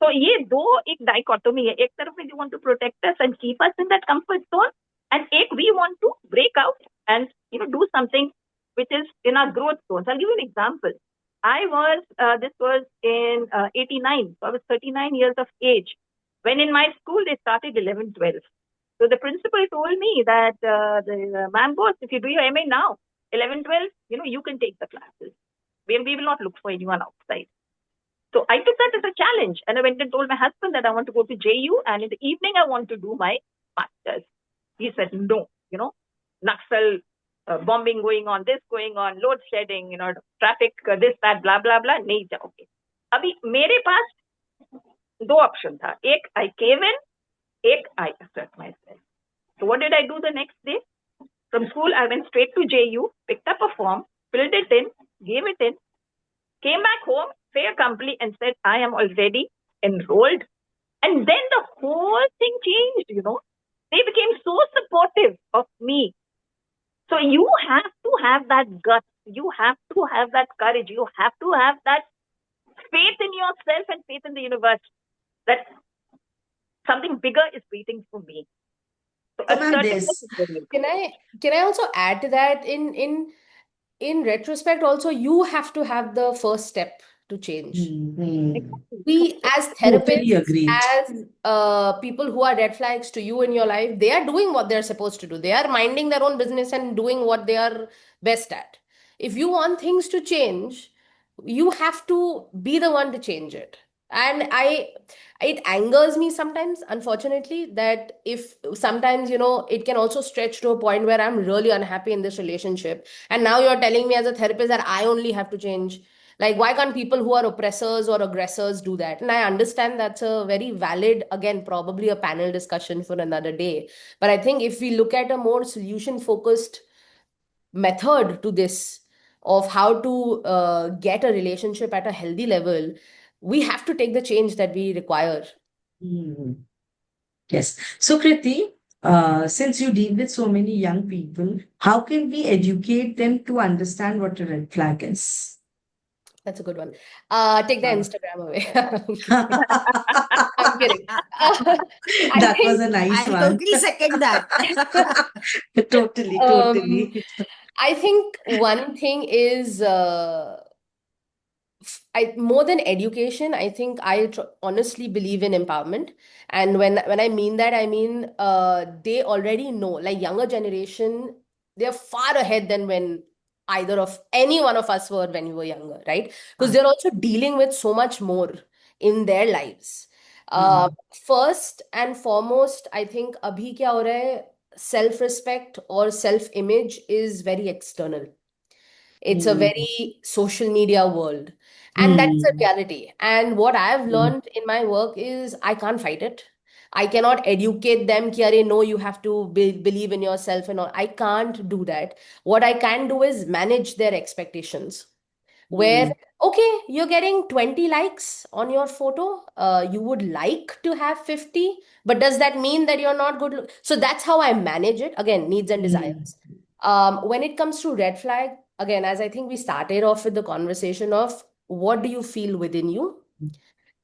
So ये दो एक dichotomy है. एक तरफ में they want to protect us and keep us in that comfort zone, and एक we want to break out and do something which is in our growth zone. So I'll give you an example. This was in 89. So I was 39 years of age when in my school they started 11, 12. So the principal told me that the ma'am goes, if you do your MA now, 11, 12, you can take the classes. We will not look for anyone outside. So I took that as a challenge, and I went and told my husband that I want to go to JU, and in the evening I want to do my master's. He said, no, Naxal bombing going on, this going on, load shedding, traffic, this, that, blah, blah, blah, nahi jaoge. Abhi mere paas do option tha. Ek, I cave in, ek, I assert myself. So what did I do the next day? From school, I went straight to JU, picked up a form, filled it in, gave it in, came back home, fait accompli, and said, I am already enrolled. And then the whole thing changed, They became so supportive of me. So you have to have that guts. You have to have that courage. You have to have that faith in yourself and faith in the universe that something bigger is waiting for me. So So ma'am, assertiveness this is very important. Can I also add to that, in retrospect also, you have to have the first step to change. We as totally therapists, agreed. as people who are red flags to you in your life, they are doing what they're supposed to do. They are minding their own business and doing what they are best at. If you want things to change, you have to be the one to change it. And it angers me sometimes, unfortunately, that if sometimes, it can also stretch to a point where I'm really unhappy in this relationship. And now you're telling me as a therapist that I only have to change. Like, why can't people who are oppressors or aggressors do that? And I understand that's a very valid, again, probably a panel discussion for another day. But I think if we look at a more solution focused method to this, of how to get a relationship at a healthy level, we have to take the change that we require. Mm. Yes. So, Kriti, since you deal with so many young people, how can we educate them to understand what a red flag is? That's a good one. Take the Uh, Instagram away. I'm kidding. I that was think a nice I one. totally second that. Totally, um, totally. I think one thing is more than education, I think I honestly believe in empowerment. And when I mean that, I mean they already know, like younger generation, they're far ahead than when either of any one of us were when we were younger, right? Because they're also dealing with so much more in their lives. Mm. First and foremost, I think abhi kya ho raha hai, self-respect or self-image is very external. It's a Mm. very social media world. And that is a Mm. reality. And what I've Mm. learned in my work is I can't fight it. I cannot educate them, ki, "Arey, no, you have to believe in yourself and all." I can't do that. What I can do is manage their expectations. Where, Mm. okay, you're getting 20 likes on your photo. You would like to have 50, but does that mean that you're not good? So that's how I manage it. Again, needs and Mm. desires. When it comes to red flag, again, as I think we started off with the conversation of what do you feel within you?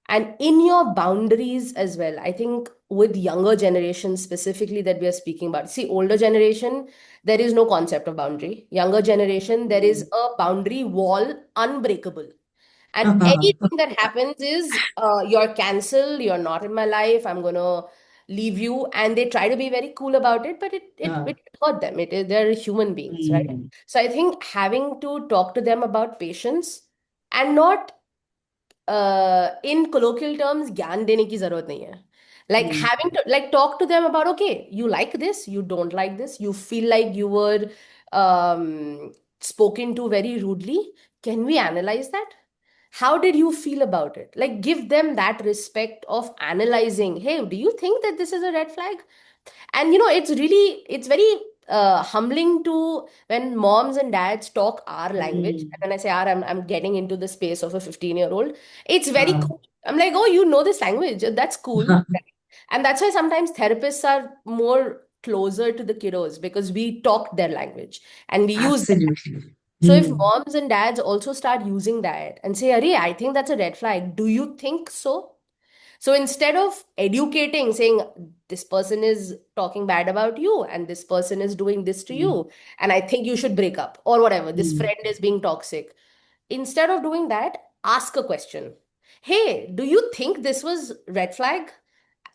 And in your boundaries as well. I think with younger generation specifically that we are speaking about, see, older generation, there is no concept of boundary. Younger generation, there is a boundary wall, unbreakable. And anything that happens is you're cancelled, you're not in my life, I'm gonna leave you. And they try to be very cool about it, but it hurt them. They're human beings, right? Mm. So I think having to talk to them about patience and not in colloquial terms, ज्ञान देने की जरूरत नहीं है. Like Mm. having to like talk to them about, okay, you like this, you don't like this, you feel like you were spoken to very rudely. Can we analyze that? How did you feel about it? Like give them that respect of analyzing. Hey, do you think that this is a red flag? And it's very humbling to when moms and dads talk our language. Mm. And when I say our, I'm getting into the space of a 15-year-old. It's very Uh, cool. I'm like, oh, you know this language. That's cool. And that's why sometimes therapists are more closer to the kiddos because we talk their language and we use their language. Absolutely. So if Mm. moms and dads also start using that and say, Arey, I think that's a red flag. Do you think so? So instead of educating, saying this person is talking bad about you and this person is doing this to Mm. you, and I think you should break up or whatever, this Mm. friend is being toxic. Instead of doing that, ask a question. Hey, do you think this was red flag?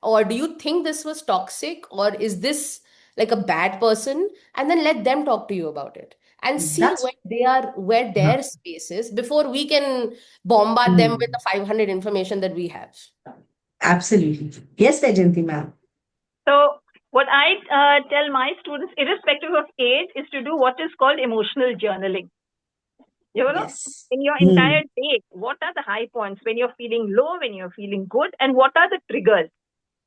Or do you think this was toxic? Or is this like a bad person? And then let them talk to you about it and see That's where uh, their space is before we can bombard them with mm. the 500 information that we have. Absolutely. Yes, Vajanti ma'am. So, what I tell my students, irrespective of age, is to do what is called emotional journaling. You know, Yes. in your entire Mm. day, what are the high points when you're feeling low, when you're feeling good, and what are the triggers?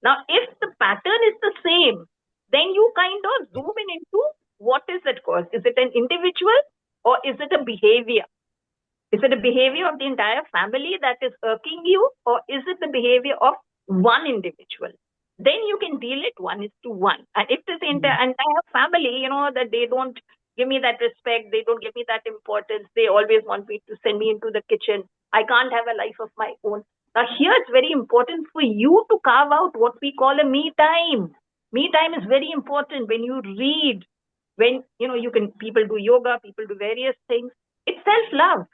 Now, if the pattern is the same, then you kind of zoom in into what is that cause? Is it an individual or is it a behavior? Is it a behavior of the entire family that is irking you, or is it the behavior of one individual? Then you can deal it 1:1. And if it's the entire family, that they don't give me that respect, they don't give me that importance, they always want me to send me into the kitchen, I can't have a life of my own. Now, here it's very important for you to carve out what we call a me time. Me time is very important when you read, when people do yoga, people do various things. It's self-love.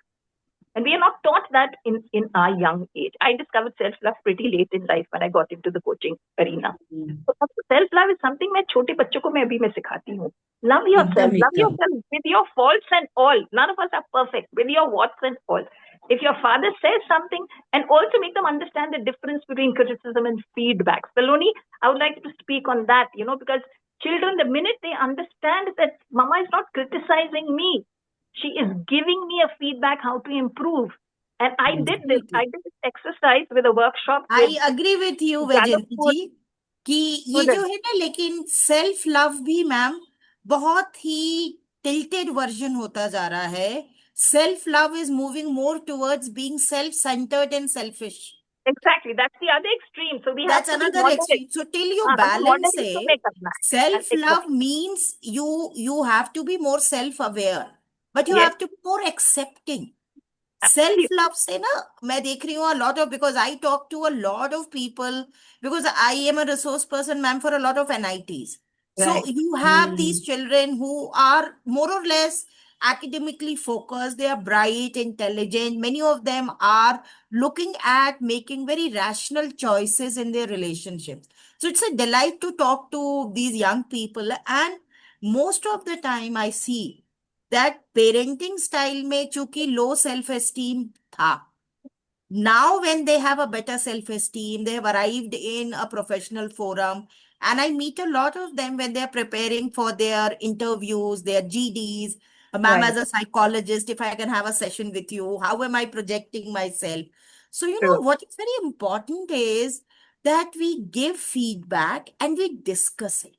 And we are not taught that in our young age. I discovered self-love pretty late in life when I got into the coaching arena. Mm. So self-love is something मैं छोटे बच्चों को मैं अभी मैं सिखाती हूँ. Love Ekdam, ekdam. yourself with your faults and all. None of us are perfect, with your warts and all. If your father says something, and also make them understand the difference between criticism and feedback. Saloni, I would like to speak on that, because children, the minute they understand that mama is not criticizing me, she is giving me a feedback how to improve. And I did this Definitely. exercise with a workshop with I agree with you Vaijayanti Jadavpur ji कि ये जो students. है ना, लेकिन self love भी ma'am बहुत ही tilted version होता जा रहा है. Self love is moving more towards being self centred and selfish. Exactly. That's the other extreme. So we have That's to be another moderate. extreme. So till you हमें balance moderate it, में करना है. And self-love exactly. means you have to be more self-aware, but you Yes, have to be more accepting. absolutely. Self-love से ना मैं देख रही हूँ a lot of, because I talk to a lot of people, because I am a resource person, ma'am, for a lot of NITs. So Right. you have these Hmm. children who are more or less academically focused. They are bright, intelligent. Many of them are looking at making very rational choices in their relationships. So it's a delight to talk to these young people. And most of the time I see that parenting style में चूंकि low self esteem था, now when they have a better self esteem, they have arrived in a professional forum, and I meet a lot of them when they're preparing for their interviews, their GDs. Ma'am, Right. as a psychologist, if I can have a session with you, how am I projecting myself? So True. what is very important is that we give feedback and we discuss it.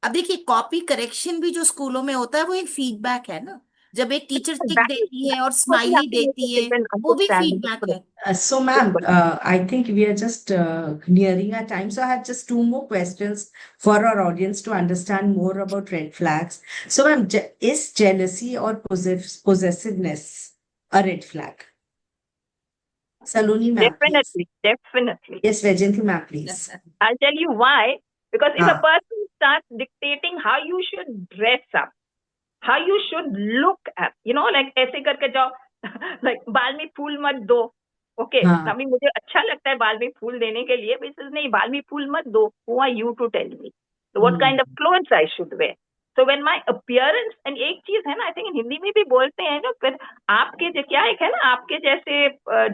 अब देखिए, copy correction भी जो स्कूलों में होता है वो एक फीडबैक है ना. जब एक टीचर टिक देती है और That's what we smiley have to make the देती है, children वो भी understand. फीडबैक है. So, ma'am, I think we are just nearing our time. So, I have just two more questions for our audience to understand more about red flags. So, ma'am, is jealousy or possessiveness a red flag? Saloni, ma'am, please. Definitely. Definitely. Yes, Vajanti, ma'am, please. I'll tell you why. Because if a Ah, person starts dictating how you should dress up, how you should look at, like ऐसे करके जाओ, like बाल में फूल मत दो. Okay, ah, अभी मुझे अच्छा लगता है बाल में फूल देने के लिए, but नहीं, बाल में फूल मत दो. Who are you to tell me? So what kind of hmm, clothes I should wear? So when my appearance, and एक चीज है ना, I think in हिंदी में भी बोलते हैं ना, फिर आपके क्या एक है ना, आपके जैसे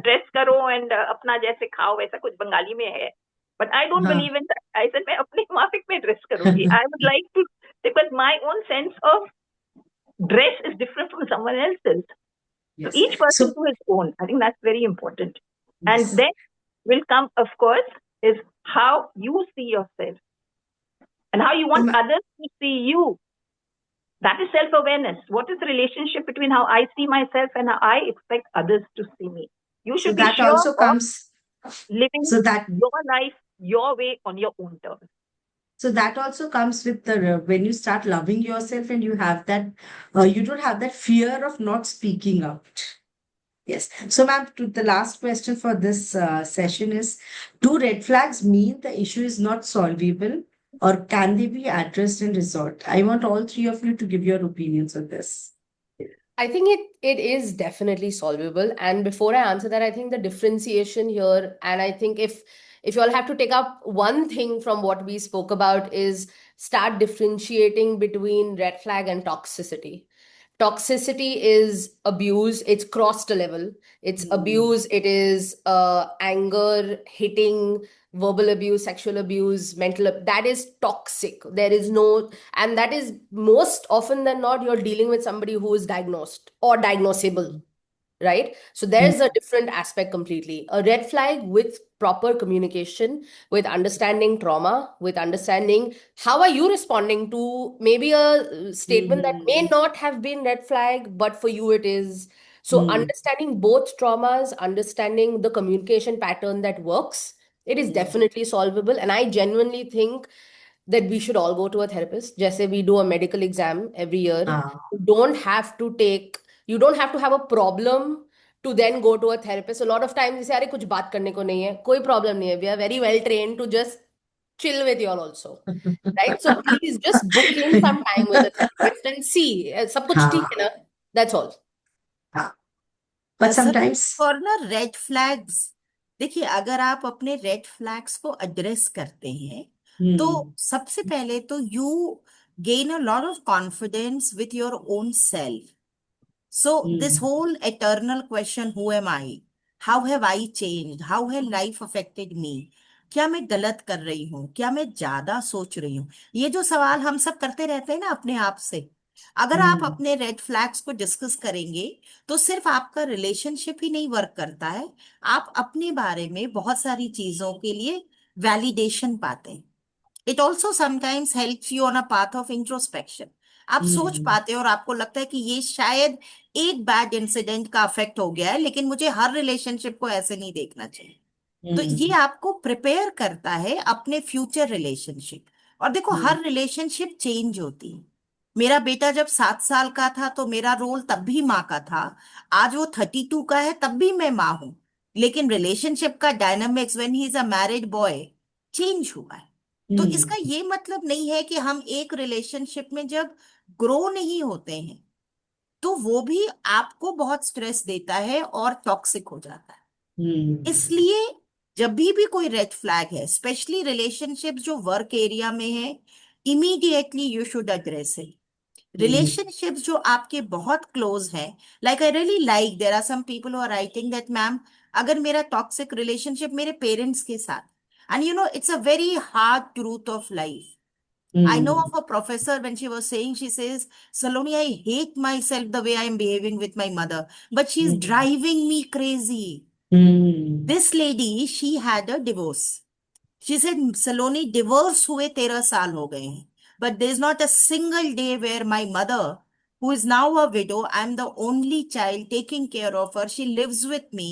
ड्रेस करो एंड अपना जैसे खाओ, वैसा कुछ बंगाली में है. But I don't ah. believe in that. I said मैं अपने माफिक में ड्रेस करूंगी. I would like to, because my own sense of dress is different from someone else's. So Yes. each person So, to his own. I think that's very important. And yes. then will come, of course, is how you see yourself and how you So, want others to see you. That is self-awareness. What is the relationship between how I see myself and how I expect others to see me? You so should be that sure also of comes, living so that your life your way on your own terms. So that also comes with the when you start loving yourself and you have that, you don't have that fear of not speaking out. Yes. So, ma'am, to the last question for this session is: do red flags mean the issue is not solvable, or can they be addressed and resolved? I want all three of you to give your opinions on this. I think it is definitely solvable. And before I answer that, I think the differentiation here, and I think if you all have to take up one thing from what we spoke about, is start differentiating between red flag and toxicity. Toxicity is abuse, it's crossed a level. It's abuse, it is anger, hitting, verbal abuse, sexual abuse, that is toxic. There is no, and that is most often than not, you're dealing with somebody who is diagnosed or diagnosable, right? So there's a different aspect completely. A red flag with proper communication, with understanding trauma, with understanding how are you responding to maybe a statement that may Mm, not have been red flag, but for you it is. So mm, understanding both traumas, understanding the communication pattern that works, it is mm. definitely solvable. And I genuinely think that we should all go to a therapist. Just say we do a medical exam every year. Ah, You don't have to have a problem to then go to a therapist. A lot of times you say, अरे कुछ बात करने को नहीं है, कोई problem नहीं है. We are very well trained to just chill with you all also. Right? So please just book in some time with a therapist and see. सब कुछ ठीक ah, है ना? That's all. ah. But sir, sometimes, और ना red flags, देखिए अगर आप अपने रेड फ्लैग्स को एड्रेस करते हैं तो hmm, सबसे पहले तो you gain a lot of confidence with your own self. So this hmm, whole eternal question, who am I? How have I changed? How has life affected me? क्या मैं गलत कर रही हूँ? क्या मैं ज्यादा सोच रही हूँ? ये जो सवाल हम सब करते रहते हैं ना अपने आप से, अगर आप हम्म अपने रेड फ्लैग्स को डिस्कस करेंगे तो सिर्फ आपका रिलेशनशिप ही नहीं वर्क करता है, आप अपने बारे में बहुत सारी चीजों के लिए वैलिडेशन पाते हैं। It also sometimes helps you on a path of introspection. आप सोच हम्म पाते हो और आपको लगता है कि ये शायद एक बैड इंसिडेंट का अफेक्ट हो गया है, लेकिन मुझे हर रिलेशनशिप को ऐसे नहीं देखना चाहिए। तो ये हम्म आपको प्रिपेयर करता है अपने फ्यूचर रिलेशनशिप। और देखो, हम्म हर रिलेशनशिप चेंज होती है। मेरा बेटा जब 7 साल का था तो मेरा रोल तब भी माँ का था। आज वो 32 का है तब भी मैं माँ हूं। लेकिन रिलेशनशिप का dynamics when he is a married boy change हुआ है। तो इसका हम्म ये मतलब नहीं है कि हम एक रिलेशनशिप में जब ग्रो नहीं होते हैं तो वो भी आपको बहुत स्ट्रेस देता है और टॉक्सिक हो जाता है। हम्म इसलिए जब भी कोई रेड फ्लैग है, स्पेशली रिलेशनशिप जो वर्क एरिया में है, immediately you should address it. Hmm relationships जो आपके बहुत क्लोज हैं, like I really like, there are some people who are writing that ma'am, अगर मेरा टॉक्सिक रिलेशनशिप मेरे पेरेंट्स के साथ, and you know it's a very hard truth of life. I know hmm of a professor when she was saying, she says, Saloni, I hate myself the way I am behaving with my mother, but she's hmm driving me crazy. Hmm This lady, she had a divorce. She said, Saloni, divorce हुए 13 साल हो गए हैं. But there's not a single day where my mother, who is now a widow, I'm the only child taking care of her. She lives with me.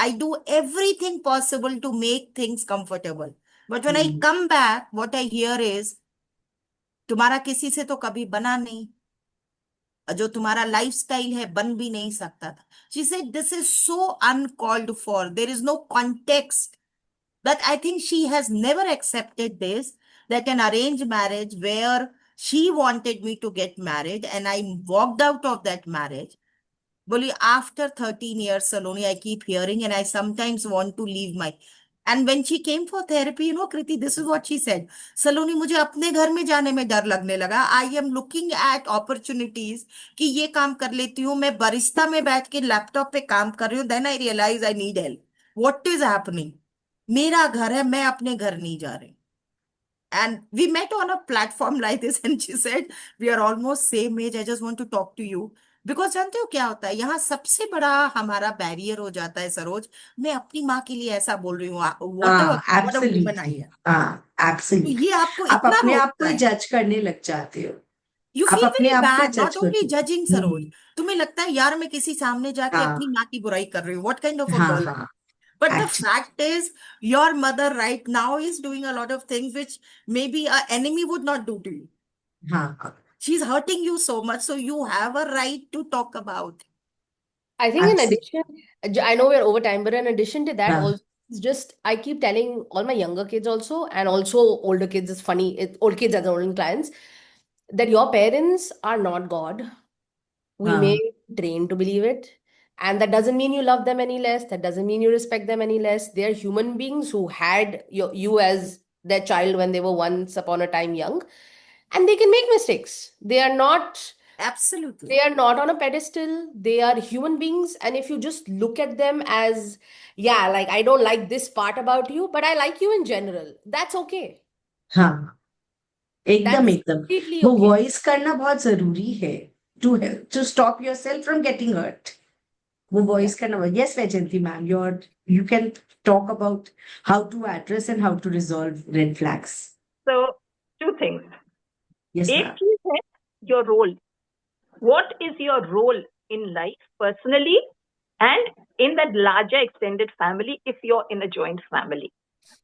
I do everything possible to make things comfortable. But when I hmm come back, what I hear is, तुम्हारा किसी से तो कभी बना नहीं, जो तुम्हारा lifestyle है बन भी नहीं सकता था। She said, this is so uncalled for. There is no context. That I think she has never accepted this, that an arranged marriage where she wanted me to get married and I walked out of that marriage. Bully, after 13 years, Saloni, I keep hearing and I sometimes want to leave my. And when she came for therapy, you know, Kriti, this is what she said. Saloni, मुझे अपने घर में जाने में डर लगने लगा. I am looking at opportunities कि ये काम कर लेती हूँ, मैं बरिस्ता में बैठ के लैपटॉप पे काम कर रही हूँ. Then I realize I need help. What is happening? मेरा घर है, मैं अपने घर नहीं जा रही. And we met on a platform like this and she said, we are almost same age, I just want to talk to you. Because जानते हो क्या होता है, यहाँ सबसे बड़ा हमारा बैरियर हो जाता है सरोज, मैं अपनी माँ के लिए ऐसा बोल रही हूँ, वॉट एवर, हाँ what a woman absolutely I है. हाँ तो एब्सोल्युटली ये आपको आप इतना अपने आप को रोकता ही है. जज करने लग जाते हो यू आप फील अपने वेरी आप को ही बैड, जज नॉट ओनली करते जजिंग हो सरोज. तुम्हें लगता है यार मैं किसी सामने जाके अपनी हाँ माँ की बुराई कर रही हूँ, व्हाट काइंड ऑफ अ हाँ गर्ल. हाँ But the actually fact is, your mother right now is doing a lot of things which maybe an enemy would not do to you. हाँ हाँ She's hurting you so much, so you have a right to talk about. I think in absolutely addition, I know we're over time, but in addition to that, हाँ also it's just I keep telling all my younger kids also, and also older kids. It's funny, old kids as old clients, that your parents are not God. We may हाँ train to believe it, and that doesn't mean you love them any less. That doesn't mean you respect them any less. They are human beings who had you as their child when they were once upon a time young, and they can make mistakes. They Absolutely. are not on a pedestal. They are human beings. And if you just look at them as, yeah, like I don't like this part about you, but I like you in general, that's okay. हाँ एकदम That's एकदम completely वो okay. Voice करना बहुत जरूरी है to stop yourself from getting hurt वो Yeah. Voice करना yes Vaijayanti ma'am you can talk about how to address and how to resolve red flags So, two things. Yes एक ma'am चीज है your role. What is your role in life personally and in that larger extended family if you're in a joint family?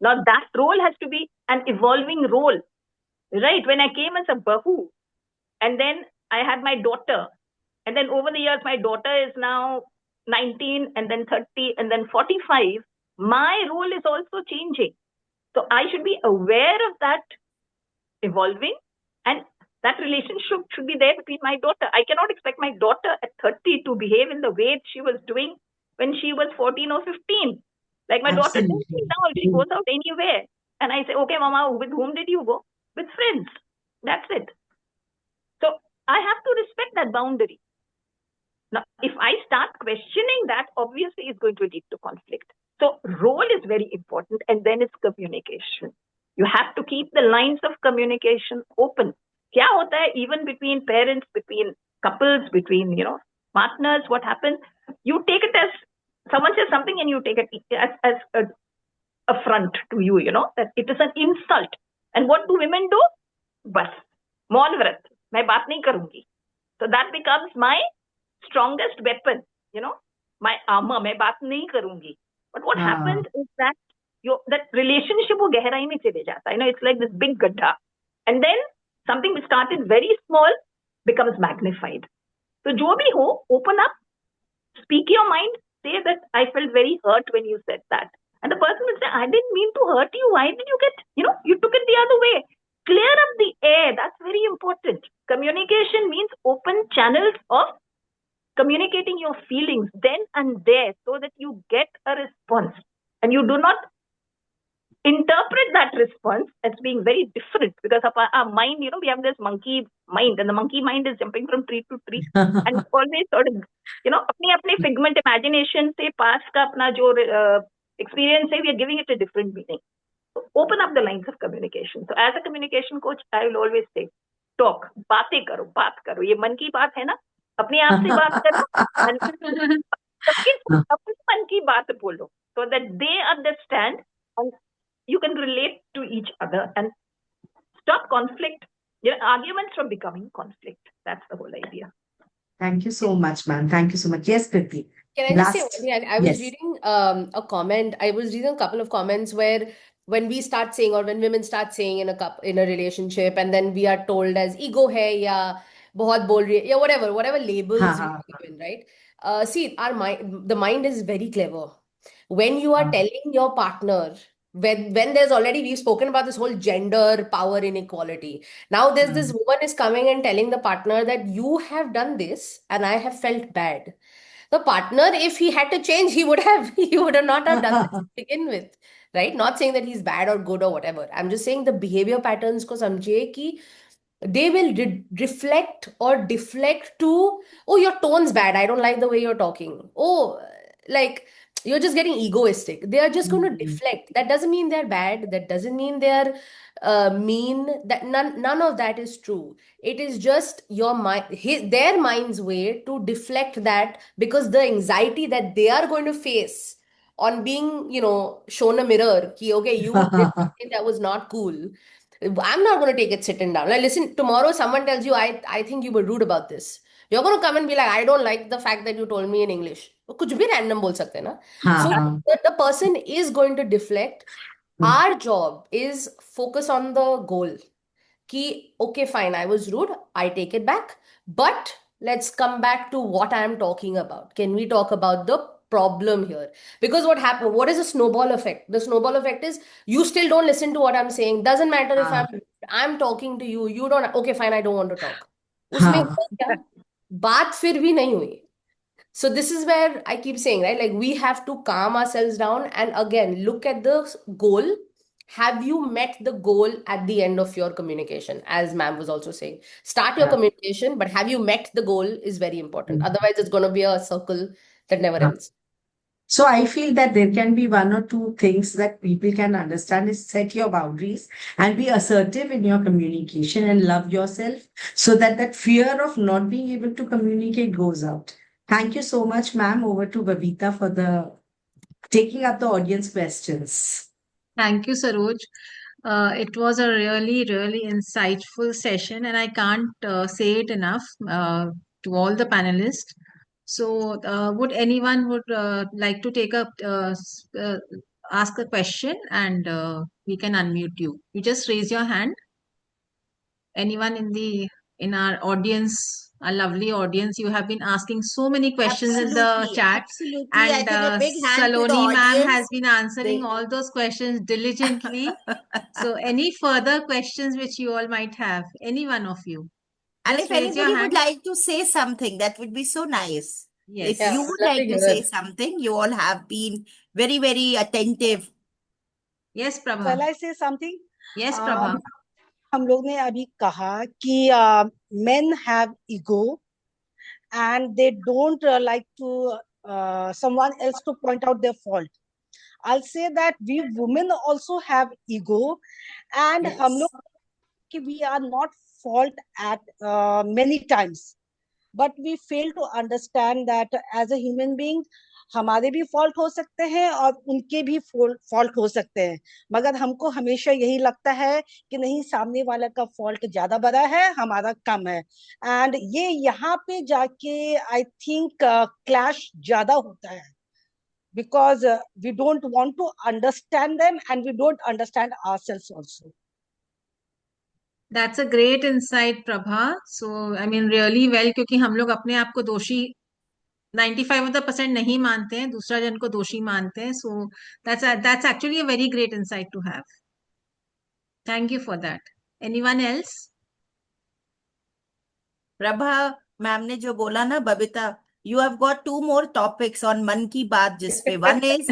Now that role has to be an evolving role, right? When I came as a bahu and then I had my daughter, and then over the years my daughter is now 19 and then 30 and then 45, my role is also changing. So I should be aware of that evolving, and that relationship should be there between my daughter. I cannot expect my daughter at 30 to behave in the way she was doing when she was 14 or 15. Like my daughter tells me now, if she goes out anywhere, and I say, okay, Mama, with whom did you go? With friends. That's it. So I have to respect that boundary. Now, if I start questioning that, obviously it's going to lead to conflict. So role is very important, and then it's communication. You have to keep the lines of communication open. क्या होता है even between parents, between couples, between partners, what happens? You take it as someone says something and you take it as a affront to you, that it is an insult. And what do women do? Bas, मौन व्रत, मैं बात नहीं करूंगी. So that becomes my strongest weapon, my armor, मैं बात नहीं करूंगी. But what happens is that that relationship वो गहराई में चले जाता है. It's like this big gadda. And then something which started very small becomes magnified. So जो भी हो, open up, speak your mind, say that I felt very hurt when you said that. And the person will say, I didn't mean to hurt you. Why did you get, you took it the other way. Clear up the air. That's very important. Communication means open channels of communicating your feelings then and there so that you get a response. And you do not interpret that response as being very different because of our mind, we have this monkey mind and the monkey mind is jumping from tree to tree and always sort of, अपने figment imagination से past का अपना जो experience है, we are giving it a different meaning. So open up the lines of communication. So as a communication coach, I will always say, talk, बातें करो, बात करो. ये मन की बात है ना, अपने आप से बात करो, अपने मन की बात बोलो, so that they understand and you can relate to each other and stop conflict, arguments from becoming conflict. That's the whole idea. Thank you so much, ma'am. Thank you so much. Yes, Priti. Can I just say Last- one thing? I was yes. reading a comment. I was reading a couple of comments where when we start saying or when women start saying in a relationship and then we are told as ego hai ya bahut bol rahi hai ya whatever labels we are given, right? See, the mind is very clever. When you are telling your partner, when there's already, we've spoken about this whole gender power inequality. Now there's this woman is coming and telling the partner that you have done this and I have felt bad. The partner, if he had to change, he would not have done this to begin with, right? Not saying that he's bad or good or whatever. I'm just saying the behavior patterns ko samjhe ki they will reflect or deflect to, oh, your tone's bad. I don't like the way you're talking. Oh, like you're just getting egoistic. They are just going to deflect. That doesn't mean they're bad. That doesn't mean they're mean. That none of that is true. It is just your mind, their mind's way to deflect that because the anxiety that they are going to face on being, shown a mirror, ki, okay, you did something that was not cool. I'm not going to take it sitting down. Like, listen, tomorrow someone tells you, I think you were rude about this. You're going to come and be like, I don't like the fact that you told me in English. कुछ भी random बोल सकते हैं ना. So the person is going to deflect. Our job is focus on the goal. Ki, okay, fine, I was rude. I take it back. But let's come back to what I'm talking about. Can we talk about the problem here? Because what is a snowball effect? The snowball effect is you still don't listen to what I'm saying. Doesn't matter if I'm talking to you. You don't. Okay, fine, I don't want to talk. उसमें क्या? बात फिर भी नहीं हुई. So this is where I keep saying, right? Like we have to calm ourselves down and again look at the goal. Have you met the goal at the end of your communication? As ma'am was also saying, start your communication, but have you met the goal is very important. Otherwise, it's going to be a circle that never ends. So I feel that there can be one or two things that people can understand is set your boundaries and be assertive in your communication and love yourself so that that fear of not being able to communicate goes out. Thank you so much, ma'am. Over to Babita for taking up the audience questions. Thank you, Saroj. It was a really, really insightful session, and I can't say it enough to all the panelists. So, would anyone like to take ask a question, and we can unmute you. You just raise your hand. Anyone in our audience, our lovely audience, you have been asking so many questions in the chat. Absolutely. And I think a big hand to the Saloni ma'am audience. has been answering all those questions diligently. So any further questions which you all might have, any one of you, And just if raise your anybody would hand. like to say something, that would be so nice. Yes. If Yeah, you would love to like to hear say it. something, you all have been very, very attentive. Yes, Prabha. Shall I say something? Yes, Prabha. हम लोग ने अभी कहा कि men have ego and they don't like to someone else to point out their fault. I'll say that we women also have ego and हम लोग कि we are not fault at many times, but we fail to understand that as a human being हमारे भी fault हो सकते हैं और उनके भी फॉल्ट हो सकते हैं, मगर हमको हमेशा यही लगता है कि नहीं, सामने वाला का फॉल्ट ज्यादा बड़ा है, हमारा कम है। एंड ये यहाँ पे जाके आई थिंक क्लैश ज्यादा होता है, because we don't want to understand them and we don't understand ourselves also. That's a great insight, Prabha. So, I mean, really well, क्योंकि हम लोग अपने आप को दोषी 95% नहीं मानते हैं, दूसरा जन को दोषी मानते हैं. So, that's actually a very great insight to have. Thank you for that. Anyone else? Prabha ma'am ने जो बोला ना, Babita, you have got 2 more topics on मन की बात, जिसपे one is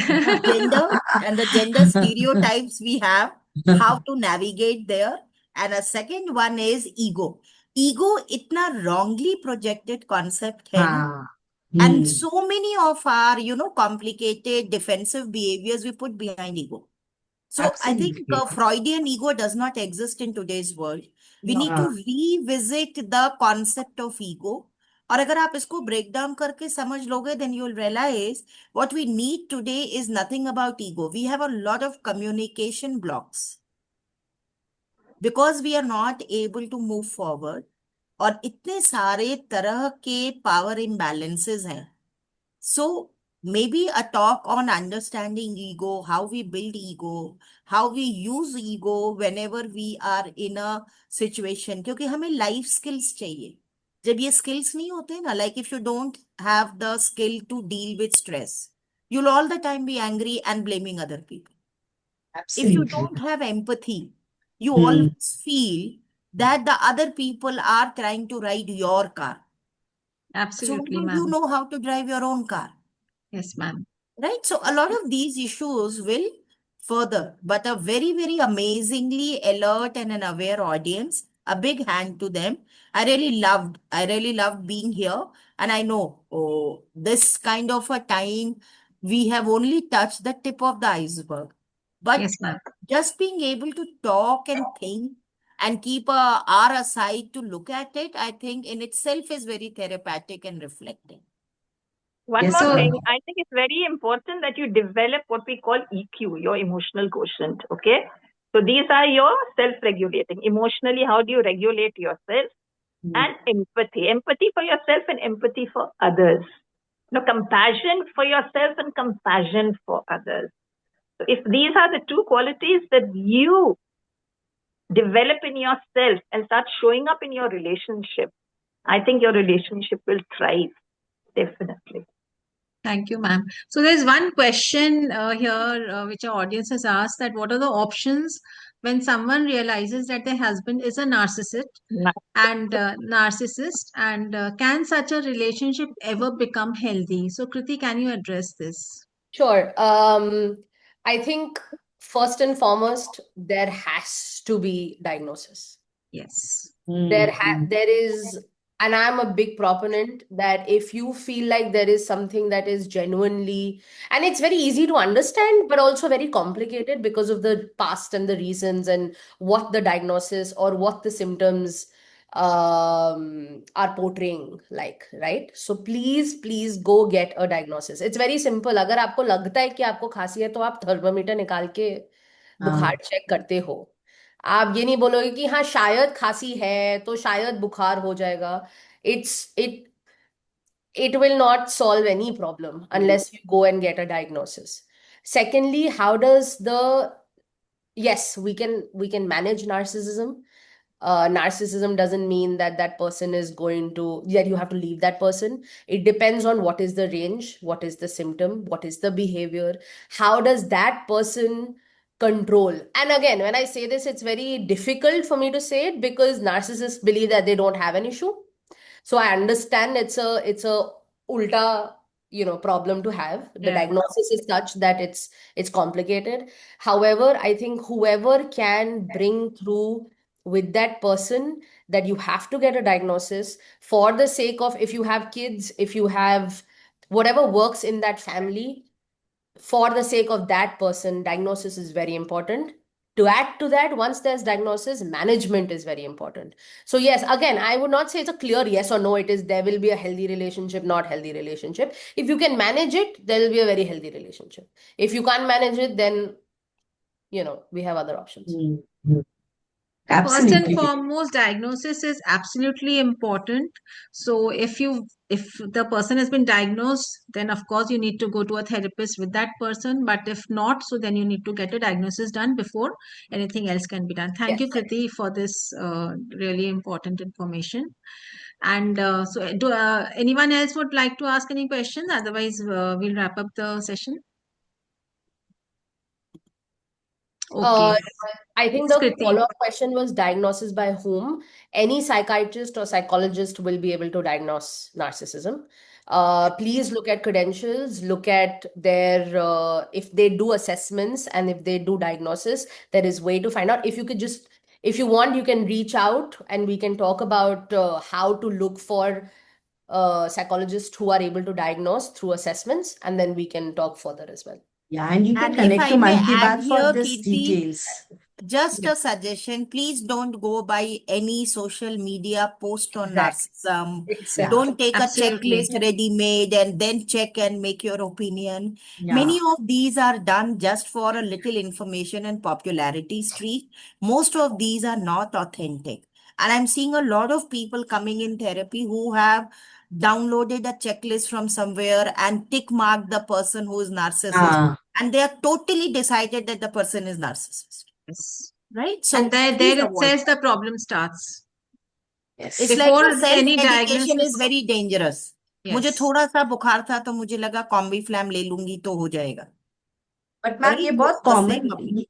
gender and the gender stereotypes we have, how to navigate there, and a second one is ego. Ego इतना wrongly projected concept है ना, हाँ. and so many of our complicated defensive behaviors we put behind ego. So I think Absolutely. Freudian ego does not exist in today's world. We No. need to revisit the concept of ego. और अगर आप इसको break down करके समझ लोगे, then you will realize what we need today is nothing about ego. We have a lot of communication blocks because we are not able to move forward. और इतने सारे तरह के power imbalances हैं. So maybe a talk on understanding ego, how we build ego, how we use ego whenever we are in a situation. क्योंकि हमें life skills चाहिए. जब ये skills नहीं होते ना, like if you don't have the skill to deal with stress, you'll all the time be angry and blaming other people. If you Absolutely. don't have empathy, you Hmm. always feel that the other people are trying to ride your car. So Absolutely, why don't you ma'am. know how to drive your own car? Yes, ma'am. Right? So a lot of these issues will further, but a very, very amazingly alert and an aware audience. A big hand to them. I really loved being here. And I know, this kind of a time, we have only touched the tip of the iceberg. But Yes, ma'am. just being able to talk and think and keep a hour aside to look at it, I think in itself is very therapeutic and reflecting. One Yes, more ma'am. thing, I think it's very important that you develop what we call EQ, your emotional quotient. Okay. So these are your self-regulating. Emotionally, how do you regulate yourself? And empathy. Empathy for yourself and empathy for others. Compassion for yourself and compassion for others. So if these are the two qualities that you develop in yourself and start showing up in your relationship, I think your relationship will thrive. Definitely. Thank you, ma'am. So there's one question here which our audience has asked, that what are the options when someone realizes that their husband is a narcissist, and can such a relationship ever become healthy? So Kriti, can you address this? Sure. I think first and foremost, there has to be diagnosis. Yes. There is, and I'm a big proponent that if you feel like there is something that is genuinely, and it's very easy to understand, but also very complicated because of the past and the reasons and what the diagnosis or what the symptoms are portraying, like, right? So please go get a diagnosis. It's very simple. अगर आपको लगता है कि आपको खांसी है तो आप थर्मामीटर निकाल के बुखार चेक करते हो. आप ये नहीं बोलोगे कि हाँ शायद खांसी है तो शायद बुखार हो जाएगा. It will not solve any problem unless you go and get a diagnosis. Secondly, yes, we can manage narcissism. Narcissism doesn't mean that person is that you have to leave that person. It depends on what is the range, what is the symptom, what is the behavior, how does that person control. And again, when I say this, it's very difficult for me to say it because narcissists believe that they don't have an issue. So I understand it's a ulta problem to have. The diagnosis is such that it's complicated. However, I think whoever can bring through with that person that you have to get a diagnosis for the sake of, if you have kids, if you have whatever works in that family, for the sake of that person, diagnosis is very important To add to that, once there's diagnosis, management is very important. So yes, again, I would not say it's a clear yes or no. It is, there will be a healthy relationship, not healthy relationship. If you can manage it, there will be a very healthy relationship. If you can't manage it, then, we have other options. First and Absolutely. foremost, diagnosis is absolutely important. So if the person has been diagnosed, then of course you need to go to a therapist with that person. But if not, so then you need to get a diagnosis done before anything else can be done. Thank you, Yes. Kriti, for this really important information. And so do anyone else would like to ask any questions? Otherwise, we'll wrap up the session. Okay. I think Yes, the Kriti. follow-up question was diagnosis by whom? Any psychiatrist or psychologist will be able to diagnose narcissism. Please look at credentials, look at their, if they do assessments and if they do diagnosis, there is way to find out. If you want, you can reach out and we can talk about how to look for psychologists who are able to diagnose through assessments, and then we can talk further as well. Yeah, and you can And if connect I to may Man Ki add Baat for here, this Kirti, details. just Yeah. a suggestion, please don't go by any social media post on Exactly. narcissism. Exactly. Don't take a Absolutely. checklist ready-made and then check and make your opinion. Yeah. Many of these are done just for a little information and popularity streak. Most of these are not authentic. And I'm seeing a lot of people coming in therapy who have downloaded a checklist from somewhere and tick marked the person who is narcissist. Ah, And they are totally decided that the person is narcissist. Yes. Right? So And there please it avoid says that. the problem starts. yes. It's like Before the any self-medication is diagnosis. very dangerous. मुझे Yes. थोड़ा सा बुखार था तो मुझे लगा कॉम्बीफ्लैम ले लूंगी तो हो जाएगा. बट मैम ये Right? बहुत So the common same applies.